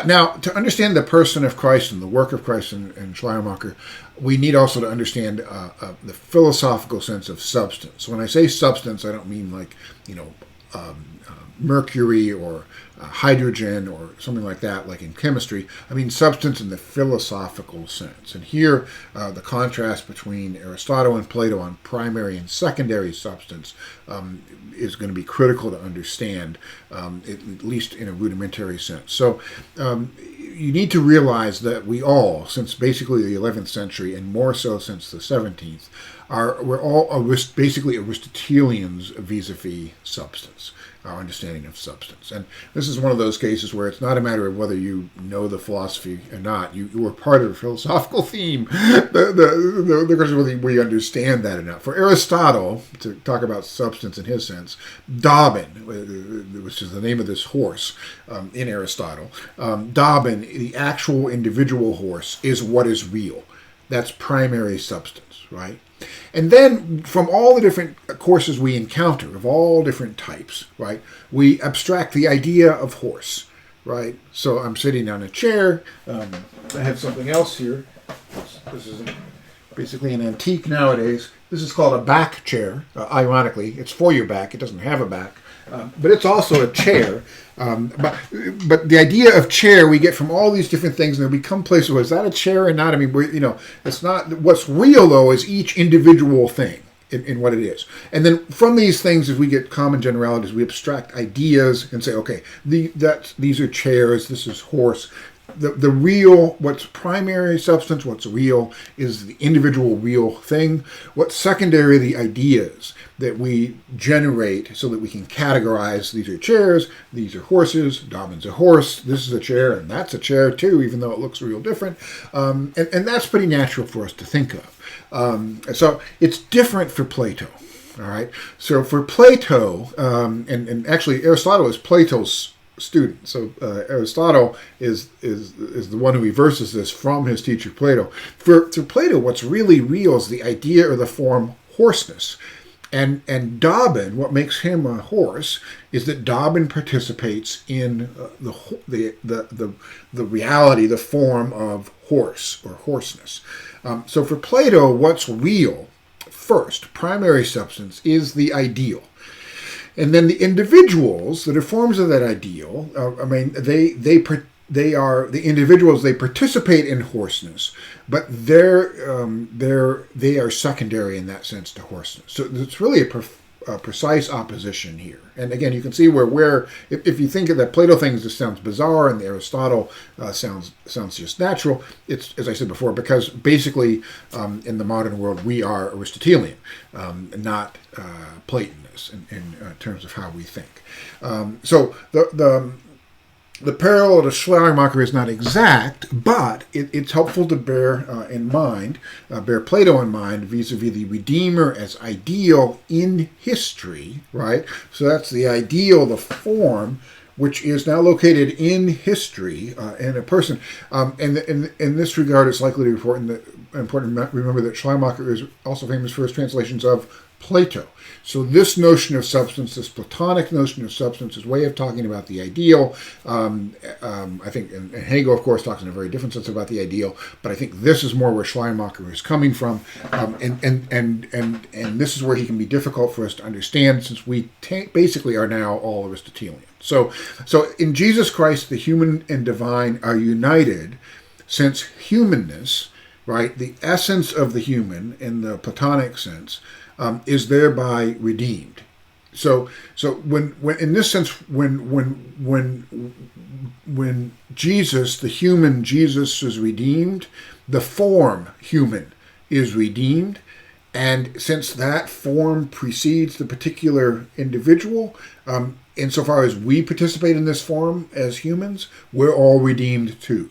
Now, to understand the person of Christ and the work of Christ and Schleiermacher, we need also to understand the philosophical sense of substance. When I say substance, I don't mean like, mercury or hydrogen or something like that, like in chemistry. I mean substance in the philosophical sense. And here, the contrast between Aristotle and Plato on primary and secondary substance is going to be critical to understand, at least in a rudimentary sense. So you need to realize that we all, since basically the 11th century, and more so since the 17th, we're all basically Aristotelians vis-a-vis substance, our understanding of substance. And this is one of those cases where it's not a matter of whether you know the philosophy or not. You are part of a philosophical theme. The question is whether we understand that or not. For Aristotle, to talk about substance in his sense, Dobbin, which is the name of this horse in Aristotle, Dobbin, the actual individual horse, is what is real. That's primary substance, right? And then from all the different courses we encounter, of all different types, right, we abstract the idea of horse, right? So I'm sitting on a chair. I have something else here. This is basically an antique nowadays. This is called a back chair. Ironically, it's for your back. It doesn't have a back. But it's also a chair. But the idea of chair we get from all these different things, and there become places where is that a chair or not? I mean, it's not. What's real though is each individual thing in what it is, and then from these things, as we get common generalities, we abstract ideas and say, okay, these are chairs. This is horse. The real, what's primary substance, what's real, is the individual real thing. What's secondary, the ideas that we generate so that we can categorize, these are chairs, these are horses, Dobbin's a horse, this is a chair, and that's a chair too, even though it looks real different. And that's pretty natural for us to think of. So it's different for Plato. All right. So for Plato, and actually Aristotle is Plato's student. So Aristotle is the one who reverses this from his teacher Plato. For Plato, what's really real is the idea or the form horseness. And Dobbin, what makes him a horse is that Dobbin participates in the reality, the form of horse or horseness. So for Plato, what's real first, primary substance, is the ideal. And then the individuals that are forms of that ideal, they are the individuals. They participate in horseness, but they are secondary in that sense to horseness. So it's really a precise opposition here. And again, you can see where if you think of that Plato thing, this sounds bizarre, and the Aristotle sounds just natural. It's, as I said before, because basically in the modern world we are Aristotelian, not Platonist in terms of how we think. So the parallel to Schleiermacher is not exact, but it's helpful to bear Plato in mind vis-a-vis the Redeemer as ideal in history, right? So that's the ideal, the form, which is now located in history in a person. And in this regard, it's likely to be important to remember that Schleiermacher is also famous for his translations of Plato. So this notion of substance, this Platonic notion of substance, his way of talking about the ideal, I think, and Hegel, of course, talks in a very different sense about the ideal, but I think this is more where Schleiermacher is coming from, and this is where he can be difficult for us to understand, since we basically are now all Aristotelian. So in Jesus Christ, the human and divine are united, since humanness, right, the essence of the human in the Platonic sense, is thereby redeemed. So when in this sense, when Jesus, the human Jesus, is redeemed, the form human is redeemed, and since that form precedes the particular individual, insofar as we participate in this form as humans, we're all redeemed too.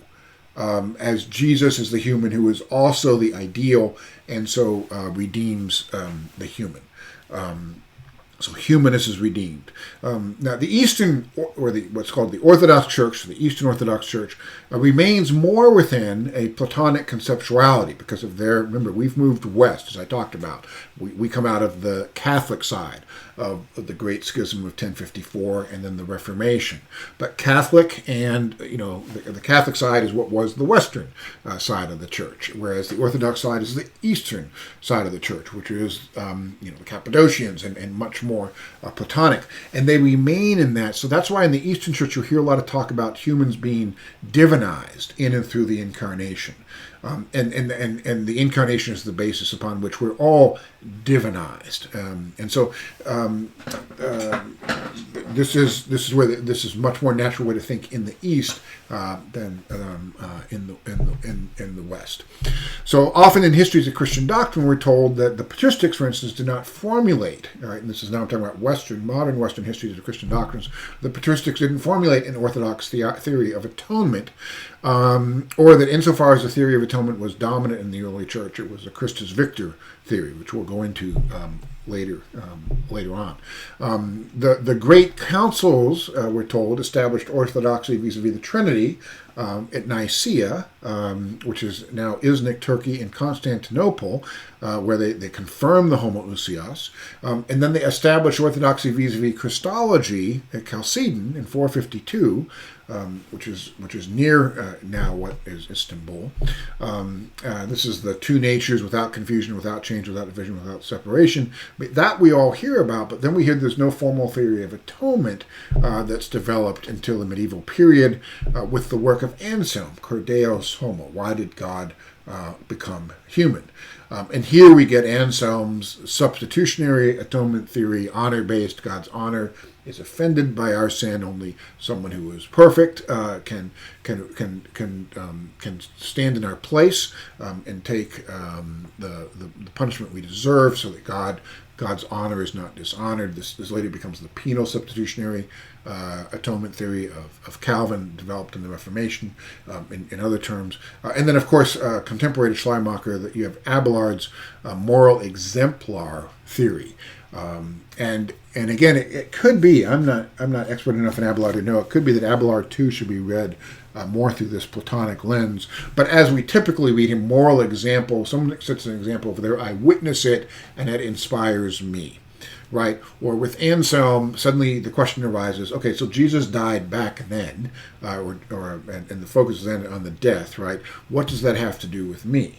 As Jesus is the human who is also the ideal, and so redeems the human. So humanist is redeemed. Now the Eastern, or what's called the Orthodox Church, the Eastern Orthodox Church, remains more within a Platonic conceptuality because of their, remember, we've moved west, as I talked about. We come out of the Catholic side of the Great Schism of 1054 and then the Reformation. But Catholic and, the Catholic side is what was the Western side of the Church, whereas the Orthodox side is the Eastern side of the Church, which is, the Cappadocians and much more Platonic. And they remain in that. So that's why in the Eastern Church you'll hear a lot of talk about humans being divinized in and through the Incarnation. And the Incarnation is the basis upon which we're all divinized. This is much more natural way to think in the East than in the West. So often in histories of Christian doctrine, we're told that the patristics, for instance, did not formulate. All right, and this is now I'm talking about modern Western histories of Christian doctrines. The patristics didn't formulate an orthodox theory of atonement, or that insofar as the theory of atonement was dominant in the early church, it was a Christus Victor theory, which we'll go into later on. The great councils, we're told, established orthodoxy vis-a-vis the Trinity at Nicaea, which is now Iznik, Turkey, and Constantinople, where they confirm the homoousios. And then they established orthodoxy vis-a-vis Christology at Chalcedon in 452, which is near now what is Istanbul. This is the two natures without confusion, without change, without division, without separation. But that we all hear about, but then we hear there's no formal theory of atonement that's developed until the medieval period with the work of Anselm, Cur Deus Homo. Why did God become human? And here we get Anselm's substitutionary atonement theory, honor-based. God's honor is offended by our sin. Only someone who is perfect can stand in our place and take the punishment we deserve, so that God's honor is not dishonored. This later becomes the penal substitutionary atonement theory of Calvin, developed in the Reformation in other terms. And then, of course, contemporary to Schleiermacher, that you have Abelard's moral exemplar theory. And again, it could be, I'm not expert enough in Abellard to know, it could be that Abellard too should be read more through this Platonic lens. But as we typically read him, moral example, someone sets an example over there, I witness it, and it inspires me. Right? Or with Anselm, suddenly the question arises, okay, so Jesus died back then, and the focus is then on the death, right? What does that have to do with me?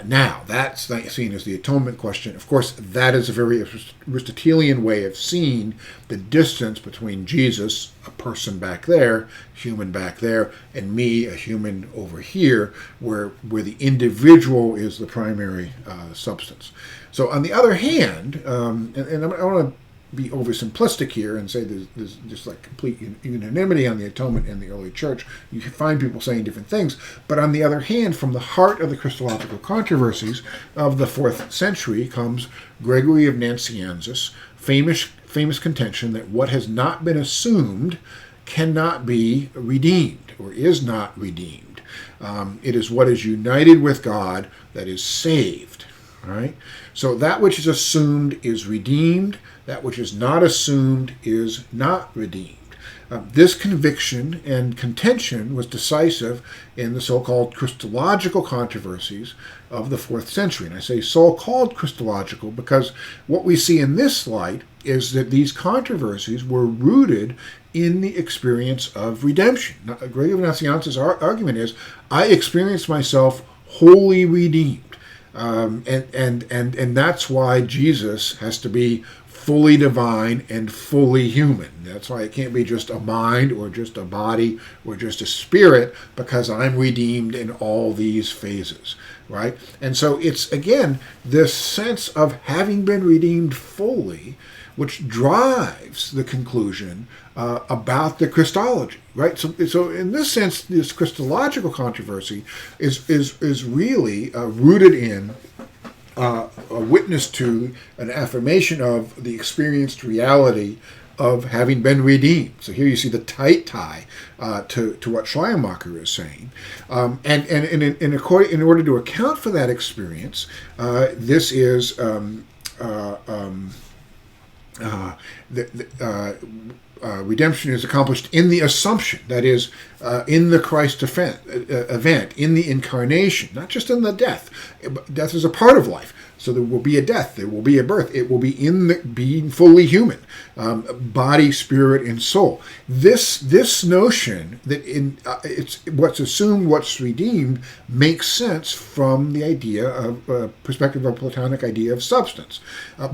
Now, that's seen as the atonement question. Of course, that is a very Aristotelian way of seeing the distance between Jesus, a person back there, human back there, and me, a human over here, where the individual is the primary substance. So on the other hand, and I want to be oversimplistic here and say there's just like complete unanimity on the atonement in the early church. You can find people saying different things. But on the other hand, from the heart of the Christological controversies of the 4th century comes Gregory of Nazianzus' famous contention that what has not been assumed cannot be redeemed or is not redeemed. It is what is united with God that is saved. Right? So that which is assumed is redeemed. That which is not assumed is not redeemed. This conviction and contention was decisive in the so-called Christological controversies of the 4th century. And I say so-called Christological because what we see in this light is that these controversies were rooted in the experience of redemption. Now, Gregory of Nazianzus' argument is, I experience myself wholly redeemed. And that's why Jesus has to be fully divine and fully human. That's why it can't be just a mind or just a body or just a spirit, because I'm redeemed in all these phases, right? And so it's, again, this sense of having been redeemed fully which drives the conclusion about the Christology, right? So in this sense, this Christological controversy is really rooted in a witness to an affirmation of the experienced reality of having been redeemed. So here you see the tight tie to what Schleiermacher is saying. And in order to account for that experience, this is redemption is accomplished in the assumption, that is, in the Christ event, in the incarnation, not just in the death. Death is a part of life. So there will be a death, there will be a birth. It will be in the being fully human, body, spirit, and soul. This notion that it's what's assumed, what's redeemed, makes sense from the idea of perspective of Platonic idea of substance,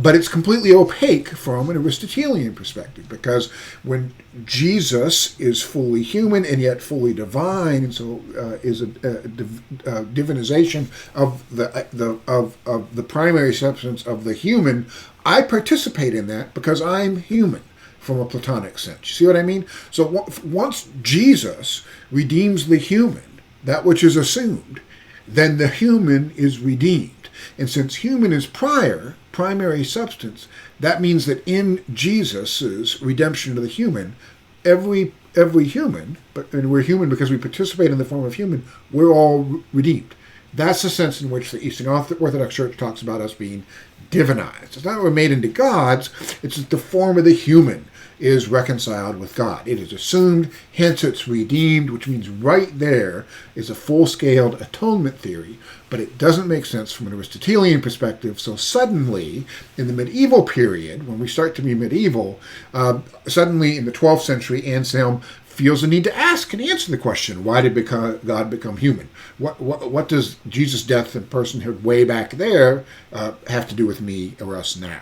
but it's completely opaque from an Aristotelian perspective, because when Jesus is fully human and yet fully divine, and so is a divinization of the primary substance of the human, I participate in that because I'm human from a Platonic sense. You see what I mean? So once Jesus redeems the human, that which is assumed, then the human is redeemed. And since human is primary substance, that means that in Jesus' redemption of the human, every human, and we're human because we participate in the form of human, we're all redeemed. That's the sense in which the Eastern Orthodox Church talks about us being divinized. It's not that we're made into gods, it's that the form of the human is reconciled with God. It is assumed, hence it's redeemed, which means right there is a full-scaled atonement theory, but it doesn't make sense from an Aristotelian perspective. So suddenly, in the medieval period, when we start to be medieval, suddenly in the 12th century, Anselm feels the need to ask and answer the question, why did God become human? What does Jesus' death and personhood way back there have to do with me or us now?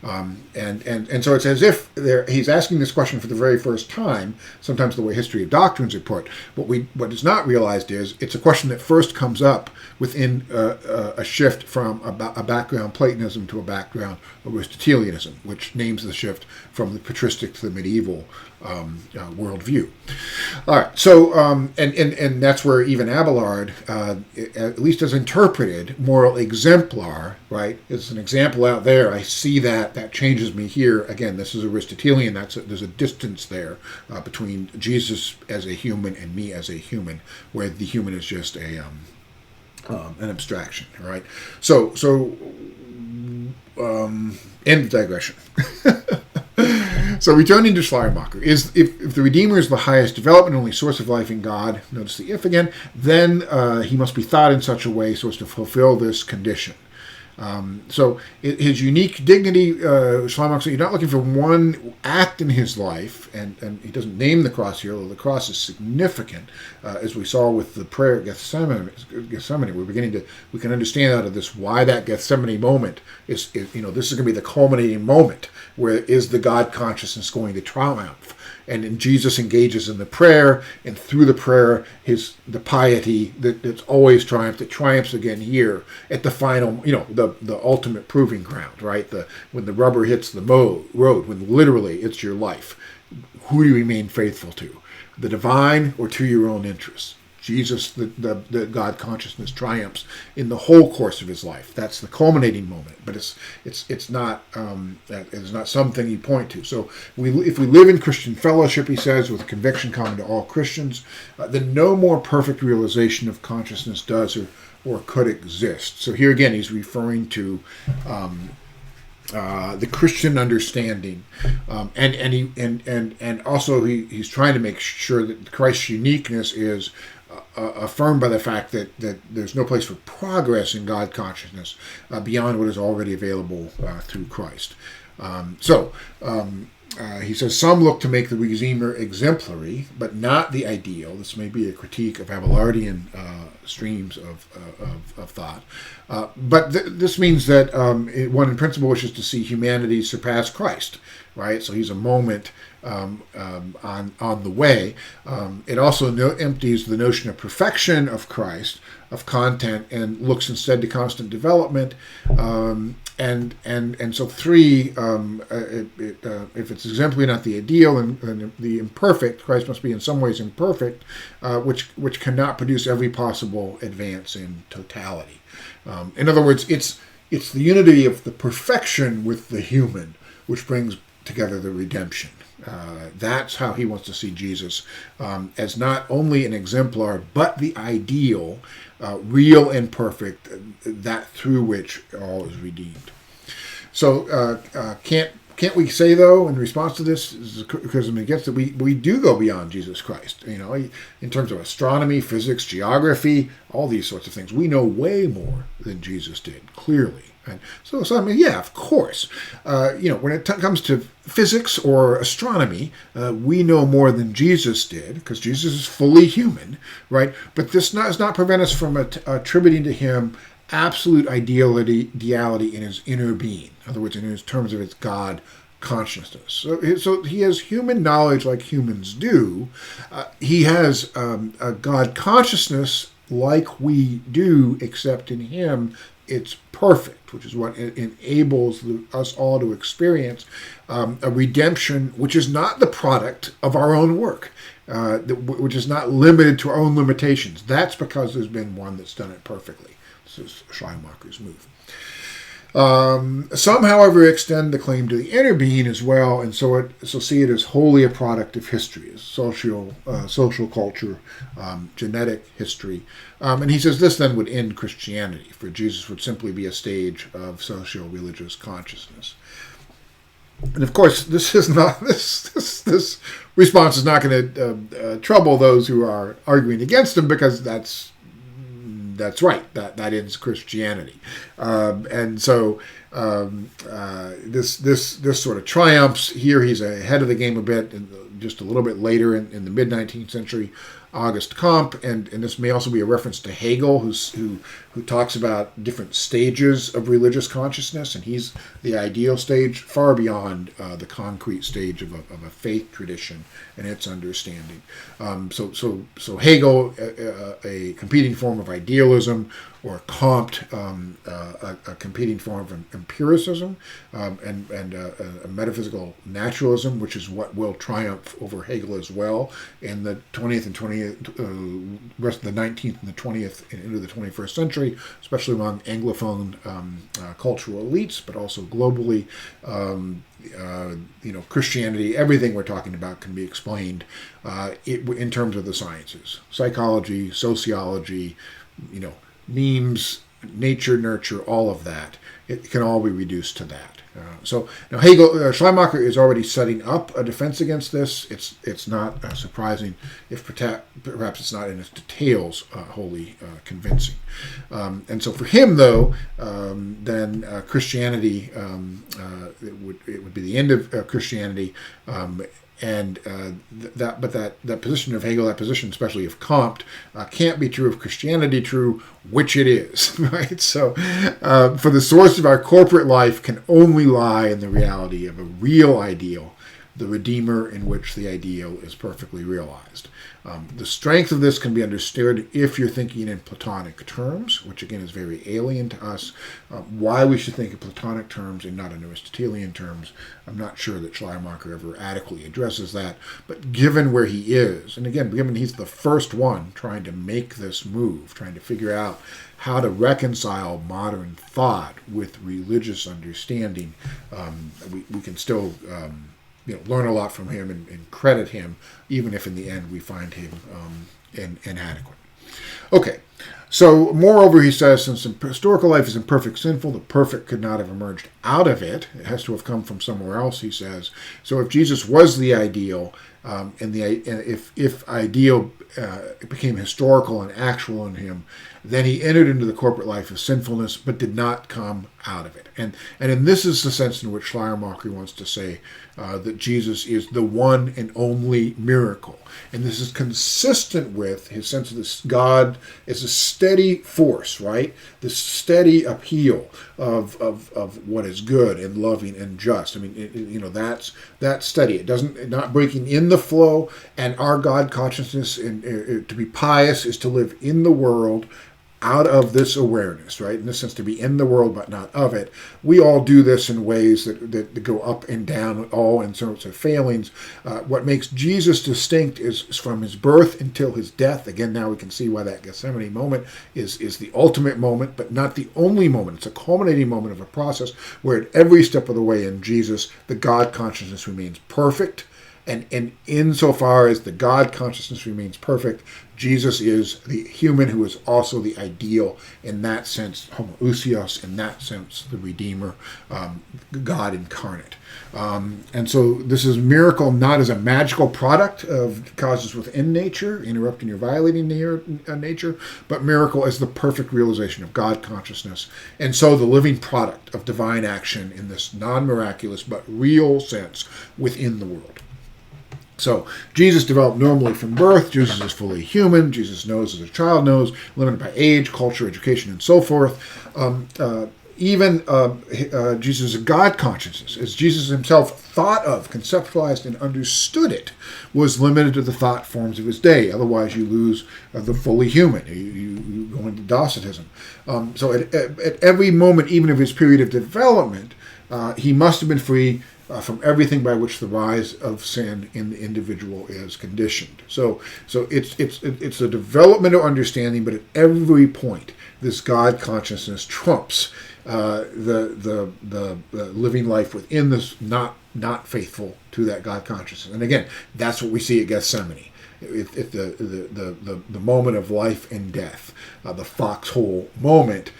And so it's as if he's asking this question for the very first time, sometimes the way history of doctrines are put. What is not realized is it's a question that first comes up within a shift from a background Platonism to a background Aristotelianism, which names the shift from the patristic to the medieval worldview. All right, so and that's where even Abellard, at least as interpreted, moral exemplar, right? It's an example out there. I see that changes me here. Again, this is Aristotelian. There's a distance there between Jesus as a human and me as a human, where the human is just an abstraction, right? So end of digression. So returning to Schleiermacher, if the Redeemer is the highest development, only source of life in God, notice the if again, then he must be thought in such a way so as to fulfill this condition. So his unique dignity, Schleiermacher said, you're not looking for one act in his life, and he doesn't name the cross here, although the cross is significant, as we saw with the prayer at Gethsemane. We can understand out of this why that Gethsemane moment is this is going to be the culminating moment where is the God consciousness going to triumph. And then Jesus engages in the prayer, and through the prayer, the piety that's always triumphed, it triumphs again here at the final, the ultimate proving ground, right? When the rubber hits the road, when literally it's your life. Who do you remain faithful to? The divine or to your own interests? Jesus, the God consciousness, triumphs in the whole course of his life. That's the culminating moment, but it's not something you point to. So if we live in Christian fellowship, he says, with conviction common to all Christians, then no more perfect realization of consciousness does or could exist. So here again, he's referring to the Christian understanding, and also he's trying to make sure that Christ's uniqueness is affirmed by the fact that there's no place for progress in God consciousness beyond what is already available through Christ. He says, some look to make the Redeemer exemplary, but not the ideal. This may be a critique of Abellardian streams of thought. But this means that one in principle wishes to see humanity surpass Christ, right? So he's a moment on the way. It also empties the notion of perfection of Christ, of content, and looks instead to constant development. And so three, if it's exemplary, not the ideal, and the imperfect, Christ must be in some ways imperfect, which cannot produce every possible advance in totality. In other words, it's the unity of the perfection with the human which brings together the redemption. That's how he wants to see Jesus, as not only an exemplar, but the ideal, real and perfect, that through which all is redeemed. So Kant Can't we say, though, in response to this, criticism against it, we do go beyond Jesus Christ? In terms of astronomy, physics, geography, all these sorts of things. We know way more than Jesus did, clearly. And so I mean, yeah, of course. When it comes to physics or astronomy, we know more than Jesus did, because Jesus is fully human, right? But this does not prevent us from attributing to him absolute ideality in his inner being. In other words, in terms of his God consciousness. So he has human knowledge like humans do. He has a God consciousness like we do, except in him it's perfect, which is what enables us all to experience a redemption which is not the product of our own work, which is not limited to our own limitations. That's because there's been one that's done it perfectly. This is Schleiermacher's move. Some, however, extend the claim to the inner being as well, and so see it as wholly a product of history, as social culture, genetic history. And he says this then would end Christianity, for Jesus would simply be a stage of socio-religious consciousness. And of course, this is not this response is not going to trouble those who are arguing against him, because that's right. That ends Christianity, and so this sort of triumphs here. He's ahead of the game a bit, just a little bit later in the mid 19th century. Auguste Comte, and this may also be a reference to Hegel, who talks about different stages of religious consciousness, and he's the ideal stage, far beyond the concrete stage of a faith tradition and its understanding. So Hegel, a competing form of idealism, or Comte, a competing form of empiricism, and a metaphysical naturalism, which is what will triumph over Hegel as well in the 20th and 20th, rest of the 19th and the 20th and into the 21st century, especially among Anglophone cultural elites, but also globally. Christianity, everything we're talking about can be explained in terms of the sciences, psychology, sociology, memes, nature, nurture, all of that. It can all be reduced to that. So now Schleiermacher is already setting up a defense against this. It's not surprising if perhaps it's not in its details wholly convincing. And so for him, though, then Christianity, it would be the end of Christianity. And that position of Hegel, that position especially of Comte, can't be true of Christianity, true which it is, right? So for the source of our corporate life can only lie in the reality of a real ideal, the Redeemer in which the ideal is perfectly realized. The strength of this can be understood if you're thinking in Platonic terms, which again is very alien to us. Why we should think in Platonic terms and not in Aristotelian terms, I'm not sure that Schleiermacher ever adequately addresses that. But given where he is, and again, given he's the first one trying to make this move, trying to figure out how to reconcile modern thought with religious understanding, we can still learn a lot from him and credit him, even if in the end we find him inadequate. Okay, so moreover, he says, since historical life is imperfect, sinful, the perfect could not have emerged out of it. It has to have come from somewhere else, he says. So if Jesus was the ideal, and if ideal became historical and actual in him, then he entered into the corporate life of sinfulness, but did not come out of it. And this is the sense in which Schleiermacher wants to say that Jesus is the one and only miracle. And this is consistent with his sense of this God as a steady force, right? This steady appeal of what is good and loving and just. I mean, that's steady. It doesn't, not breaking in the flow. And our God consciousness, to be pious, is to live in the world out of this awareness, right? In this sense, to be in the world but not of it. We all do this in ways that go up and down, all in sorts of failings. What makes Jesus distinct is from his birth until his death. Again, now we can see why that Gethsemane moment is the ultimate moment, but not the only moment. It's a culminating moment of a process where at every step of the way in Jesus, the God consciousness remains perfect, And insofar as the God consciousness remains perfect, Jesus is the human who is also the ideal, in that sense, homoousios, in that sense, the Redeemer, God incarnate. And so this is miracle not as a magical product of causes within nature, interrupting or violating nature, but miracle as the perfect realization of God consciousness. And so the living product of divine action in this non-miraculous but real sense within the world. So Jesus developed normally from birth. Jesus is fully human. Jesus knows as a child knows, limited by age, culture, education, and so forth. Jesus' God consciousness, as Jesus himself thought of, conceptualized, and understood it, was limited to the thought forms of his day. Otherwise, you lose the fully human. You go into Docetism. So at every moment, even of his period of development, he must have been free from everything by which the rise of sin in the individual is conditioned. So it's a development of understanding, but at every point, this God consciousness trumps the living life within this not faithful to that God consciousness. And again, that's what we see at Gethsemane. It's the moment of life and death, the foxhole moment.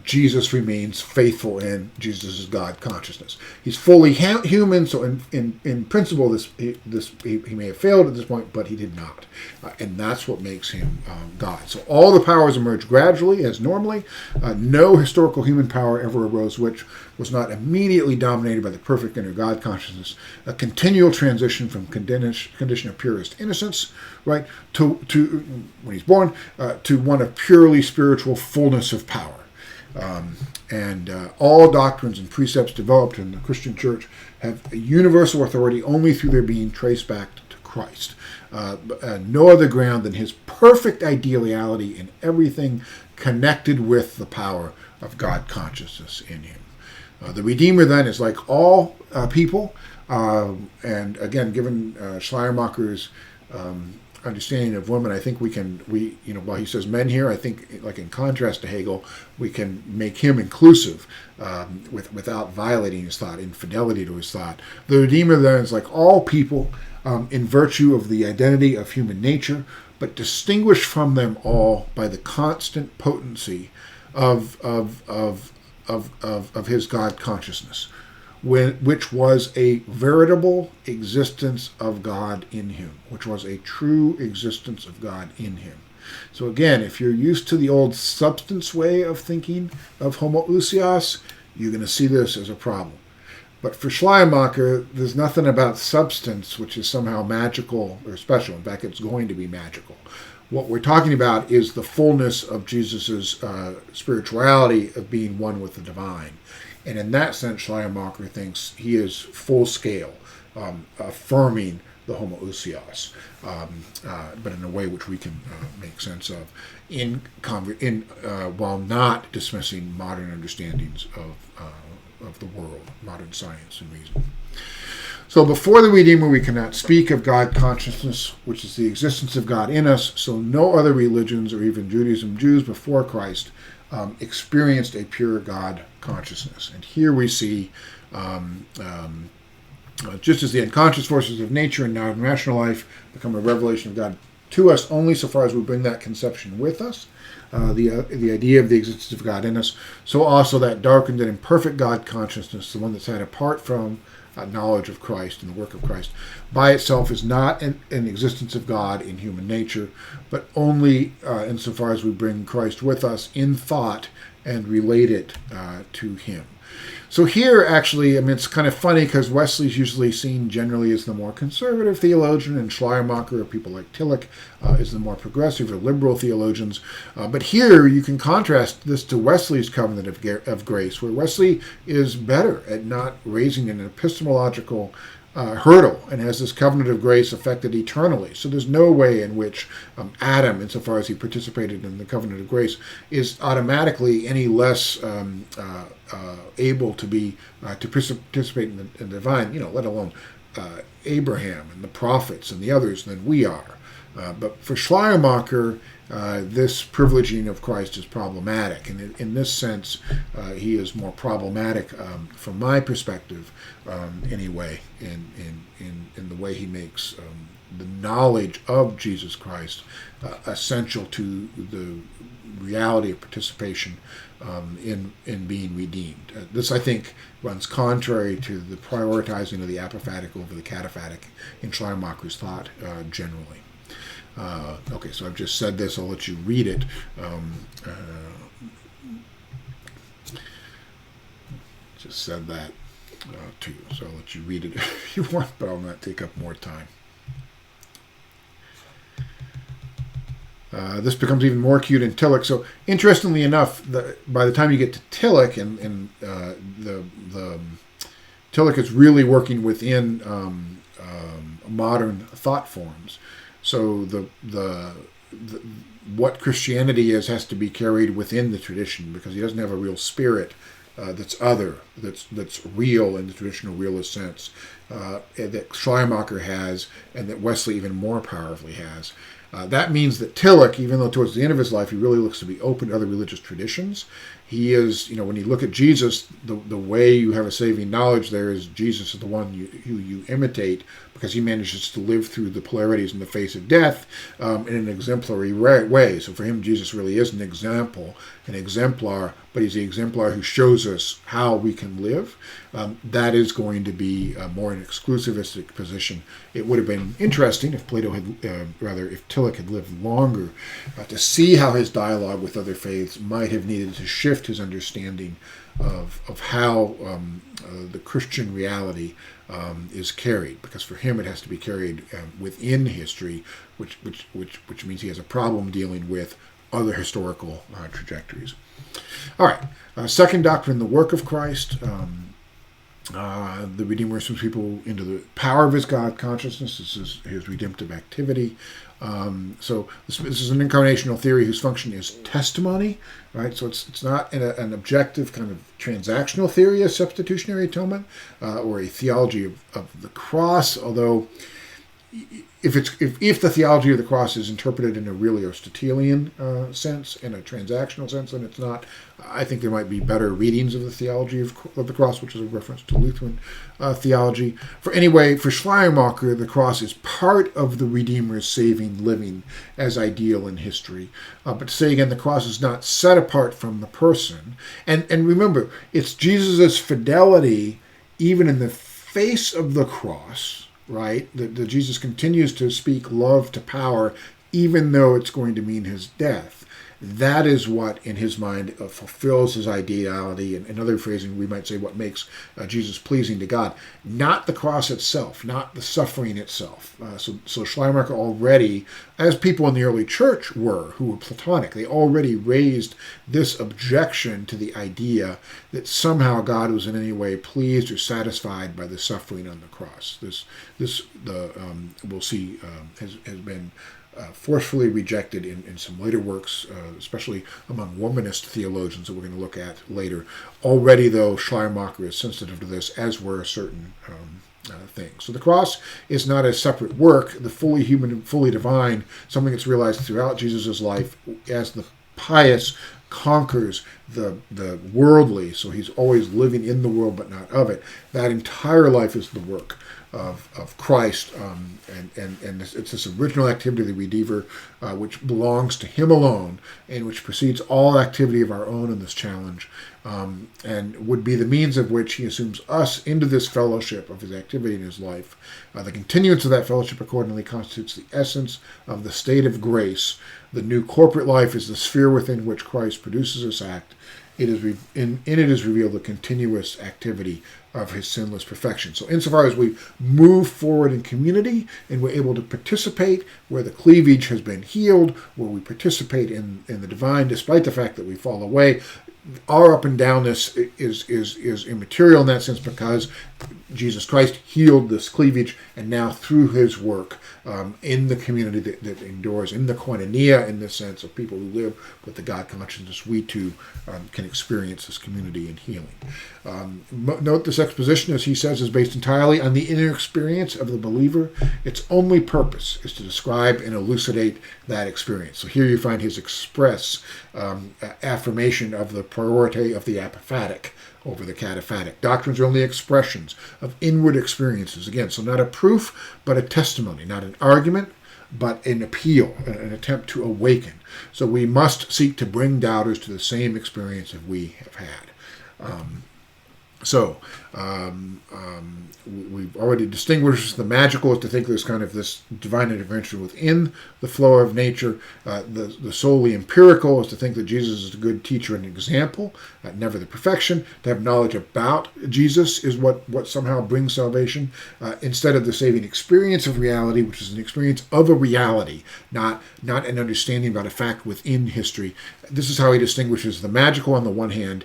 Jesus remains faithful in Jesus' God consciousness. He's fully human, so in principle, he may have failed at this point, but he did not, and that's what makes him God. So all the powers emerge gradually, as normally. No historical human power ever arose which was not immediately dominated by the perfect inner God consciousness. A continual transition from condition of purest innocence, right, to when he's born, to one of purely spiritual fullness of power. All doctrines and precepts developed in the Christian church have a universal authority only through their being traced back to Christ. No other ground than his perfect ideality in everything connected with the power of God consciousness in him. The Redeemer then is like all people, and again, given Schleiermacher's understanding of women, I think while he says men here, I think, like in contrast to Hegel, we can make him inclusive without violating his thought, infidelity to his thought. The Redeemer then is like all people in virtue of the identity of human nature, but distinguished from them all by the constant potency of his God consciousness, which was a veritable existence of God in him, which was a true existence of God in him. So again, if you're used to the old substance way of thinking of homoousios, you're going to see this as a problem. But for Schleiermacher, there's nothing about substance which is somehow magical or special. In fact, it's going to be magical. What we're talking about is the fullness of Jesus' spirituality of being one with the divine. And in that sense, Schleiermacher thinks he is full scale, affirming the homoousios, but in a way which we can make sense of, while not dismissing modern understandings of the world, modern science and reason. So before the Redeemer, we cannot speak of God consciousness, which is the existence of God in us. So no other religions, or even Judaism, Jews before Christ, experienced a pure God consciousness. And here we see, just as the unconscious forces of nature and non-rational life become a revelation of God to us only so far as we bring that conception with us, the idea of the existence of God in us, so also that darkened and imperfect God consciousness, the one that's had apart from knowledge of Christ and the work of Christ, by itself is not an existence of God in human nature, but only insofar as we bring Christ with us in thought and relate it to him. So here, actually, it's kind of funny because Wesley's usually seen generally as the more conservative theologian, and Schleiermacher, or people like Tillich, is the more progressive or liberal theologians. But here you can contrast this to Wesley's covenant of grace, where Wesley is better at not raising an epistemological hurdle and has this covenant of grace affected eternally. So there's no way in which Adam, insofar as he participated in the covenant of grace, is automatically any less able to participate in the divine, let alone Abraham and the prophets and the others than we are. But for Schleiermacher, this privileging of Christ is problematic, and in this sense, he is more problematic from my perspective, anyway, in the way he makes the knowledge of Jesus Christ essential to the reality of participation in being redeemed. This, I think, runs contrary to the prioritizing of the apophatic over the cataphatic in Schleiermacher's thought generally. Okay, so I've just said this. I'll let you read it. Just said that to you, so I'll let you read it if you want, but I'll not take up more time. This becomes even more acute in Tillich. So, interestingly enough, by the time you get to Tillich, and Tillich is really working within modern thought forms. So what Christianity is has to be carried within the tradition, because he doesn't have a real spirit that's other, that's real in the traditional realist sense, that Schleiermacher has, and that Wesley even more powerfully has. That means that Tillich, even though towards the end of his life he really looks to be open to other religious traditions, he is, when you look at Jesus, the way you have a saving knowledge there is Jesus is the one who you imitate, because he manages to live through the polarities in the face of death in an exemplary way. So for him, Jesus really is an example, an exemplar, but he's the exemplar who shows us how we can live. That is going to be more an exclusivistic position. It would have been interesting if if Tillich had lived longer, to see how his dialogue with other faiths might have needed to shift his understanding of how the Christian reality is carried, because for him it has to be carried within history, which means he has a problem dealing with other historical trajectories. All right, second doctrine, the work of Christ. The Redeemer swims people into the power of his God consciousness. This is his redemptive activity. So this is an incarnational theory whose function is testimony, right? So it's not an objective kind of transactional theory of substitutionary atonement or a theology of the cross, although if the theology of the cross is interpreted in a really Aristotelian sense, in a transactional sense, then it's not. I think there might be better readings of the theology of the cross, which is a reference to Lutheran theology. For Schleiermacher, the cross is part of the Redeemer's saving living as ideal in history. But to say again, the cross is not set apart from the person. And remember, it's Jesus' fidelity, even in the face of the cross, right? That Jesus continues to speak love to power, even though it's going to mean his death. That is what, in his mind, fulfills his ideality, and another phrasing, we might say, what makes Jesus pleasing to God. Not the cross itself, not the suffering itself. So Schleiermacher already, as people in the early church were, who were Platonic, they already raised this objection to the idea that somehow God was in any way pleased or satisfied by the suffering on the cross. We'll see, has been forcefully rejected in some later works, especially among womanist theologians that we're going to look at later. Already, though, Schleiermacher is sensitive to this, as were certain things. So the cross is not a separate work, the fully human and fully divine, something that's realized throughout Jesus' life as the pious conquers the worldly, so he's always living in the world but not of it. That entire life is the work of Christ, and it's this original activity of the Redeemer, which belongs to him alone, and which precedes all activity of our own in this challenge, and would be the means of which he assumes us into this fellowship of his activity in his life. The continuance of that fellowship accordingly constitutes the essence of the state of grace. The new corporate life is the sphere within which Christ produces this act. In it is revealed the continuous activity of his sinless perfection. So insofar as we move forward in community and we're able to participate where the cleavage has been healed, where we participate in the divine despite the fact that we fall away, our up and downness is immaterial in that sense, because Jesus Christ healed this cleavage, and now through his work in the community that endures, in the koinonia, in the sense of people who live with the God consciousness, we too can experience this community and healing. Note this exposition, as he says, is based entirely on the inner experience of the believer. Its only purpose is to describe and elucidate that experience. So here you find his express affirmation of the priority of the apophatic over the cataphatic. Doctrines are only expressions of inward experiences. Again, so not a proof, but a testimony, not an argument, but an appeal, an attempt to awaken. So we must seek to bring doubters to the same experience that we have had. We've already distinguished the magical is to think there's kind of this divine intervention within the flow of nature. The solely empirical is to think that Jesus is a good teacher and example, never the perfection. To have knowledge about Jesus is what somehow brings salvation, instead of the saving experience of reality, which is an experience of a reality, not an understanding about a fact within history. This is how he distinguishes the magical on the one hand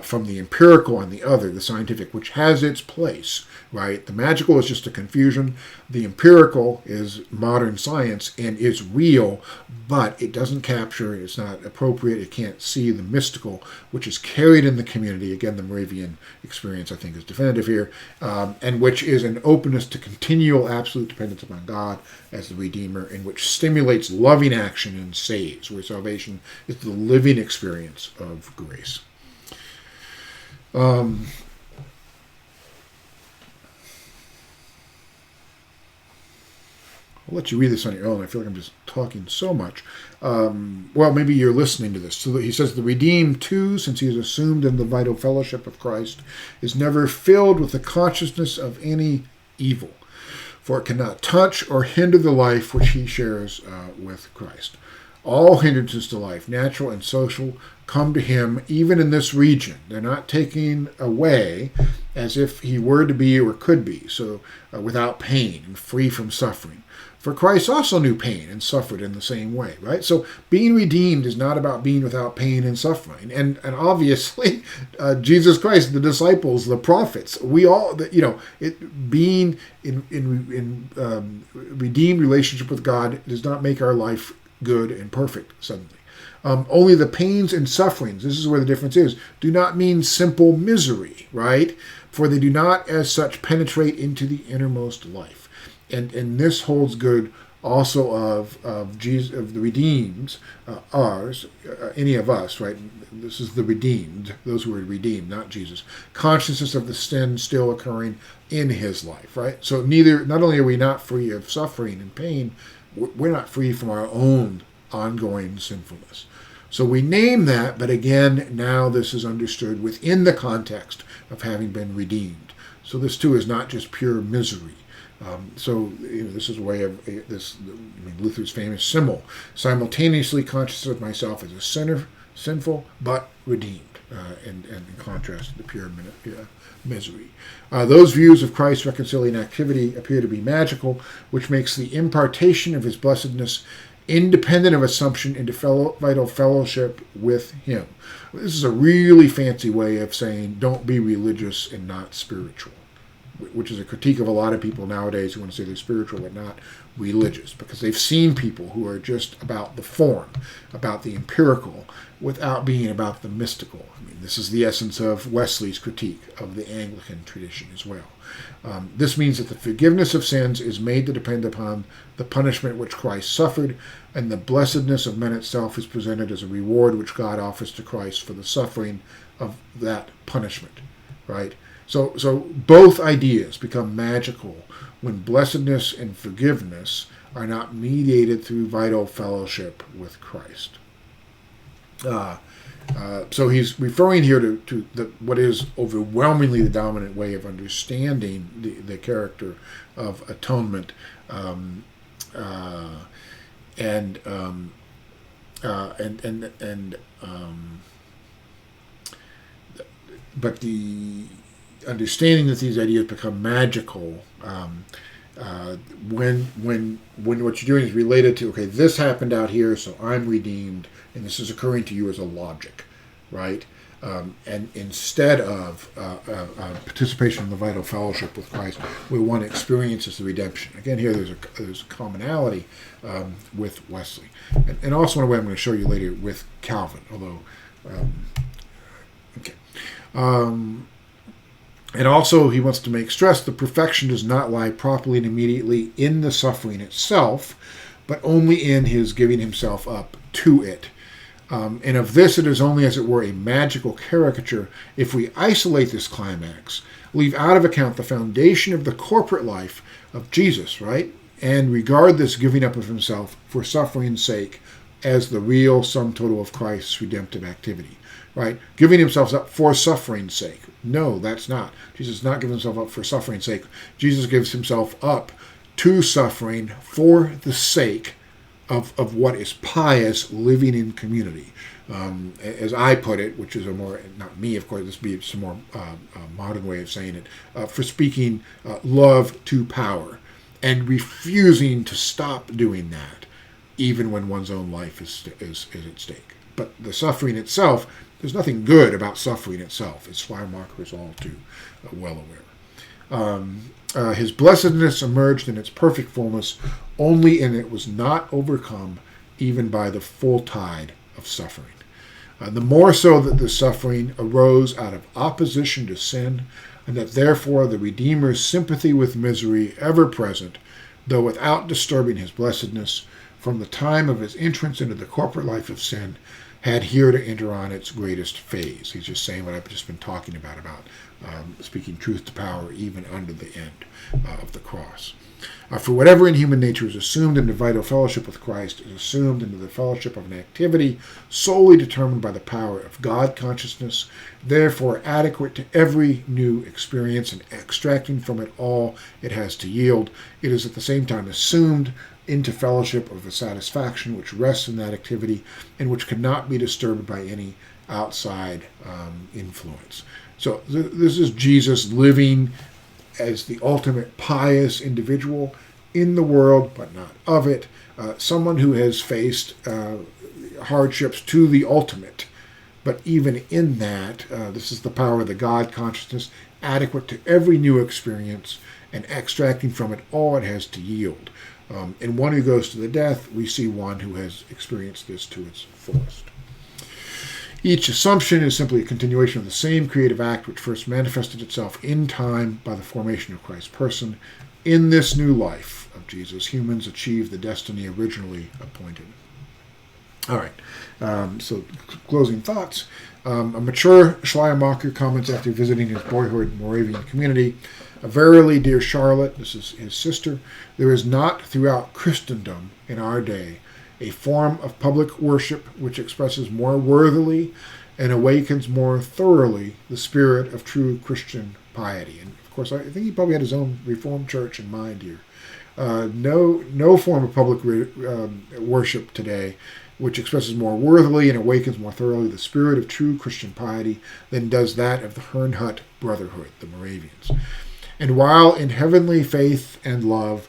from the empirical on the other, the scientific, which has its place, right? The magical is just a confusion. The empirical is modern science and is real, but it doesn't capture, it's not appropriate, it can't see the mystical, which is carried in the community. Again, the Moravian experience, I think, is definitive here, and which is an openness to continual absolute dependence upon God as the Redeemer, and which stimulates loving action and saves, where salvation is the living experience of grace. I'll let you read this on your own. I feel like I'm just talking so much. Well, maybe you're listening to this. So he says, the redeemed, too, since he is assumed in the vital fellowship of Christ, is never filled with the consciousness of any evil, for it cannot touch or hinder the life which he shares with Christ. All hindrances to life, natural and social, come to him even in this region. They're not taken away as if he were to be or could be, so without pain and free from suffering. For Christ also knew pain and suffered in the same way, right? So being redeemed is not about being without pain and suffering. And obviously, Jesus Christ, the disciples, the prophets, we all, being in redeemed relationship with God does not make our life good and perfect suddenly. Only the pains and sufferings, this is where the difference is, do not mean simple misery, right? For they do not as such penetrate into the innermost life. And this holds good also of Jesus, of the redeemed, ours, any of us, right? This is the redeemed, those who are redeemed, not Jesus. Consciousness of the sin still occurring in his life, right? So not only are we not free of suffering and pain, we're not free from our own ongoing sinfulness. So we name that, but again, now this is understood within the context of having been redeemed. So this too is not just pure misery. This is a way of Luther's famous symbol, simultaneously conscious of myself as a sinner, sinful, but redeemed, and in contrast to the pure misery. Those views of Christ's reconciling activity appear to be magical, which makes the impartation of his blessedness independent of assumption into vital fellowship with him. This is a really fancy way of saying don't be religious and not spiritual, which is a critique of a lot of people nowadays who want to say they're spiritual but not religious, because they've seen people who are just about the form, about the empirical, without being about the mystical. This is the essence of Wesley's critique of the Anglican tradition as well. This means that the forgiveness of sins is made to depend upon the punishment which Christ suffered, and the blessedness of men itself is presented as a reward which God offers to Christ for the suffering of that punishment, right? So both ideas become magical when blessedness and forgiveness are not mediated through vital fellowship with Christ. So he's referring here to what is overwhelmingly the dominant way of understanding the character of atonement, but the understanding that these ideas become magical when what you're doing is related to, okay, this happened out here, so I'm redeemed, and this is occurring to you as a logic, right? And instead of participation in the vital fellowship with Christ, we want to experience as the redemption. Again, here there's a commonality with Wesley, and also in a way I'm going to show you later with Calvin. Although, okay. And also, he wants to make stress the perfection does not lie properly and immediately in the suffering itself, but only in his giving himself up to it. And of this it is only, as it were, a magical caricature if we isolate this climax, leave out of account the foundation of the corporate life of Jesus, right? And regard this giving up of himself for suffering's sake as the real sum total of Christ's redemptive activity, right? Giving himself up for suffering's sake. No, that's not. Jesus does not give himself up for suffering's sake. Jesus gives himself up to suffering for the sake of what is pious living in community. As I put it, which is a more, not me, of course, this would be some more modern way of saying it, for speaking love to power and refusing to stop doing that, even when one's own life is at stake. But the suffering itself, there's nothing good about suffering itself, as Schleiermacher is all too well aware. His blessedness emerged in its perfect fullness only in it was not overcome even by the full tide of suffering. The more so that the suffering arose out of opposition to sin, and that therefore the Redeemer's sympathy with misery, ever present, though without disturbing his blessedness, from the time of his entrance into the corporate life of sin, had here to enter on its greatest phase. He's just saying what I've just been talking about speaking truth to power even under the end of the cross. For whatever in human nature is assumed into vital fellowship with Christ is assumed into the fellowship of an activity solely determined by the power of God consciousness, therefore adequate to every new experience and extracting from it all it has to yield. It is at the same time assumed into fellowship of a satisfaction which rests in that activity and which cannot be disturbed by any outside influence. So this is Jesus living as the ultimate pious individual in the world, but not of it. Someone who has faced hardships to the ultimate. But even in that, this is the power of the God consciousness, adequate to every new experience and extracting from it all it has to yield. In one who goes to the death, we see one who has experienced this to its fullest. Each assumption is simply a continuation of the same creative act which first manifested itself in time by the formation of Christ's person. In this new life of Jesus, humans achieve the destiny originally appointed. All right, so closing thoughts. A mature Schleiermacher comments after visiting his boyhood Moravian community, "Verily, dear Charlotte," this is his sister, "there is not throughout Christendom in our day a form of public worship which expresses more worthily and awakens more thoroughly the spirit of true Christian piety." And of course, I think he probably had his own Reformed church in mind here. No form of public worship today which expresses more worthily and awakens more thoroughly the spirit of true Christian piety than does that of the Herrnhut Brotherhood, the Moravians. And while in heavenly faith and love,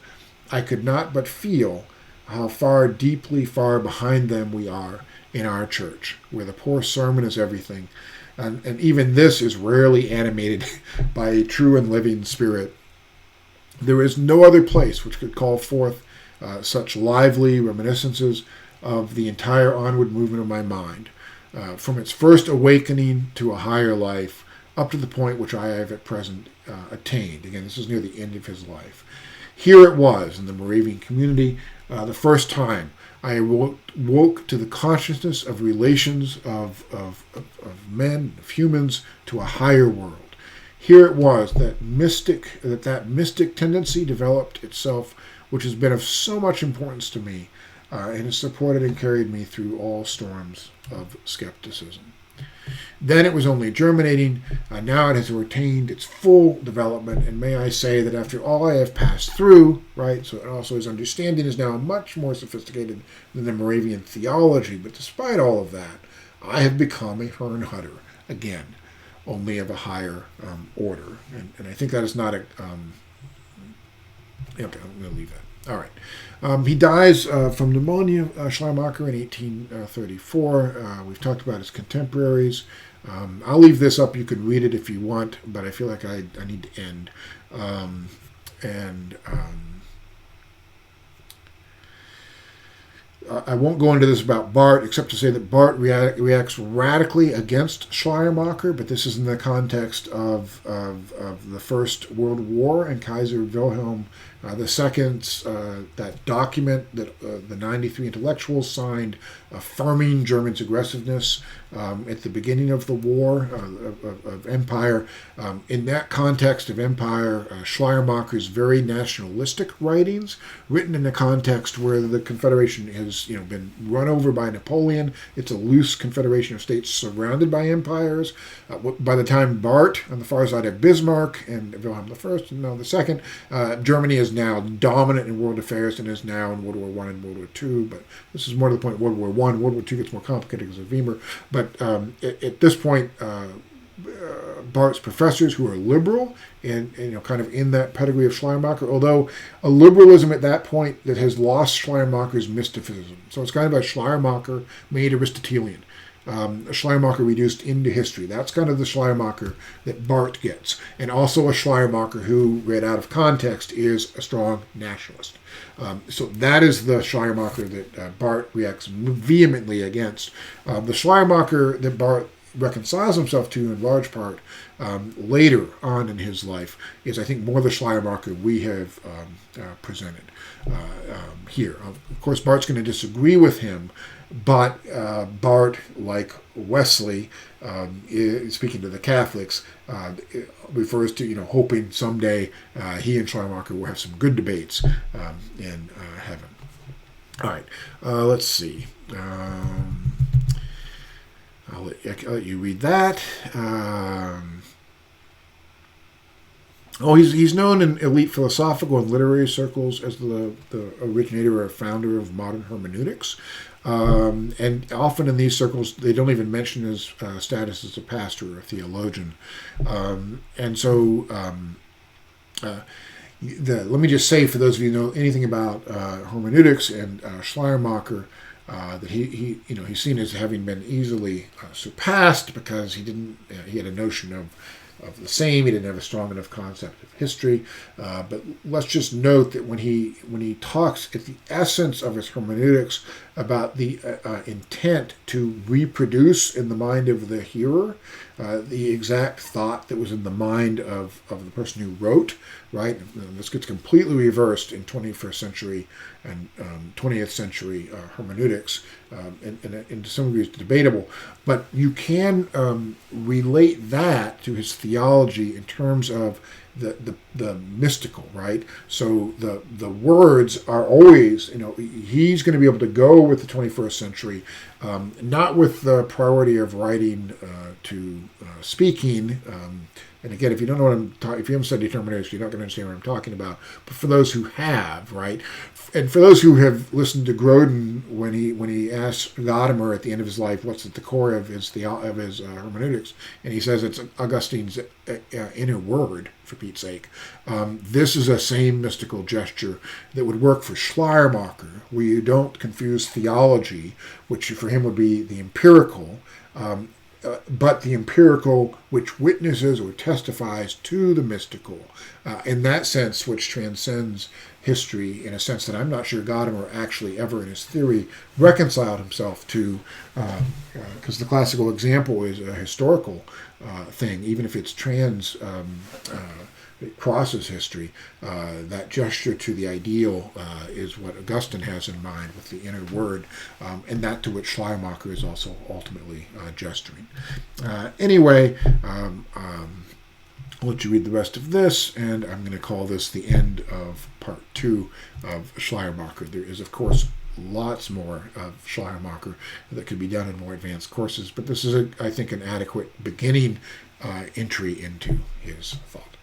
I could not but feel how deeply far behind them we are in our church, where the poor sermon is everything, and even this is rarely animated by a true and living spirit. There is no other place which could call forth such lively reminiscences of the entire onward movement of my mind, from its first awakening to a higher life, up to the point which I have at present attained. Again, this is near the end of his life. Here it was in the Moravian community, the first time I woke to the consciousness of relations of men, of humans, to a higher world. Here it was that mystic tendency developed itself, which has been of so much importance to me, and has supported and carried me through all storms of skepticism. Then it was only germinating. Now it has attained its full development, and may I say that after all I have passed through, right, so also his understanding is now much more sophisticated than the Moravian theology, but despite all of that, I have become a Herrnhutter again, only of a higher order. And I think that is not a... okay, I'm going to leave that. All right. He dies from pneumonia, Schleiermacher, in 1834. We've talked about his contemporaries. I'll leave this up. You can read it if you want, but I feel like I need to end. I won't go into this about Barth, except to say that Barth reacts radically against Schleiermacher, but this is in the context of the First World War and Kaiser Wilhelm II's that document that the 93 intellectuals signed affirming Germany's aggressiveness at the beginning of the war of empire. In that context of empire, Schleiermacher's very nationalistic writings, written in a context where the Confederation has been run over by Napoleon. It's a loose confederation of states surrounded by empires. By the time Barth, on the far side of Bismarck and Wilhelm I and now II, Germany is now dominant in world affairs and is now in World War I and World War II. But this is more to the point of World War I. World War II gets more complicated because of Weimar. But at this point, Barth's professors who are liberal and kind of in that pedigree of Schleiermacher, although a liberalism at that point that has lost Schleiermacher's mysticism. So it's kind of a Schleiermacher made Aristotelian. Schleiermacher reduced into history. That's kind of the Schleiermacher that Barth gets. And also a Schleiermacher who, read out of context, is a strong nationalist. So that is the Schleiermacher that Barth reacts vehemently against. The Schleiermacher that Barth reconciles himself to in large part later on in his life is, I think, more the Schleiermacher we have presented here. Of course, Barth's going to disagree with him, but Barth, like Wesley, speaking to the Catholics, refers to hoping someday he and Schleiermacher will have some good debates in heaven. All right, let's see. I'll let you read that. He's known in elite philosophical and literary circles as the originator or founder of modern hermeneutics. And often in these circles, they don't even mention his status as a pastor or a theologian. Let me just say, for those of you who know anything about hermeneutics and Schleiermacher, that he's seen as having been easily surpassed because he had a notion of the same. He didn't have a strong enough concept of history. But let's just note that when he talks at the essence of his hermeneutics about the intent to reproduce in the mind of the hearer the exact thought that was in the mind of the person who wrote, right? This gets completely reversed in 21st century and 20th century hermeneutics, and to some degree it's debatable. But you can relate that to his theology in terms of the mystical, right? So the words are always, he's going to be able to go with the 21st century, not with the priority of writing to speaking. And again, if you don't know what I'm talking, if you haven't studied hermeneutics, you're not going to understand what I'm talking about. But for those who have, right, and for those who have listened to Grodin when he asks Gadamer at the end of his life, what's at the core of his hermeneutics, and he says it's Augustine's inner word, for Pete's sake. This is a same mystical gesture that would work for Schleiermacher, where you don't confuse theology, which for him would be the empirical, but the empirical which witnesses or testifies to the mystical, in that sense which transcends history, in a sense that I'm not sure Gadamer actually ever in his theory reconciled himself to, because the classical example is a historical thing, even if it's it crosses history. That gesture to the ideal is what Augustine has in mind with the inner word, and that to which Schleiermacher is also ultimately gesturing. Anyway, I'll let you read the rest of this, and I'm going to call this the end of part 2 of Schleiermacher. There is, of course, lots more of Schleiermacher that could be done in more advanced courses, but this is, I think, an adequate beginning entry into his thought.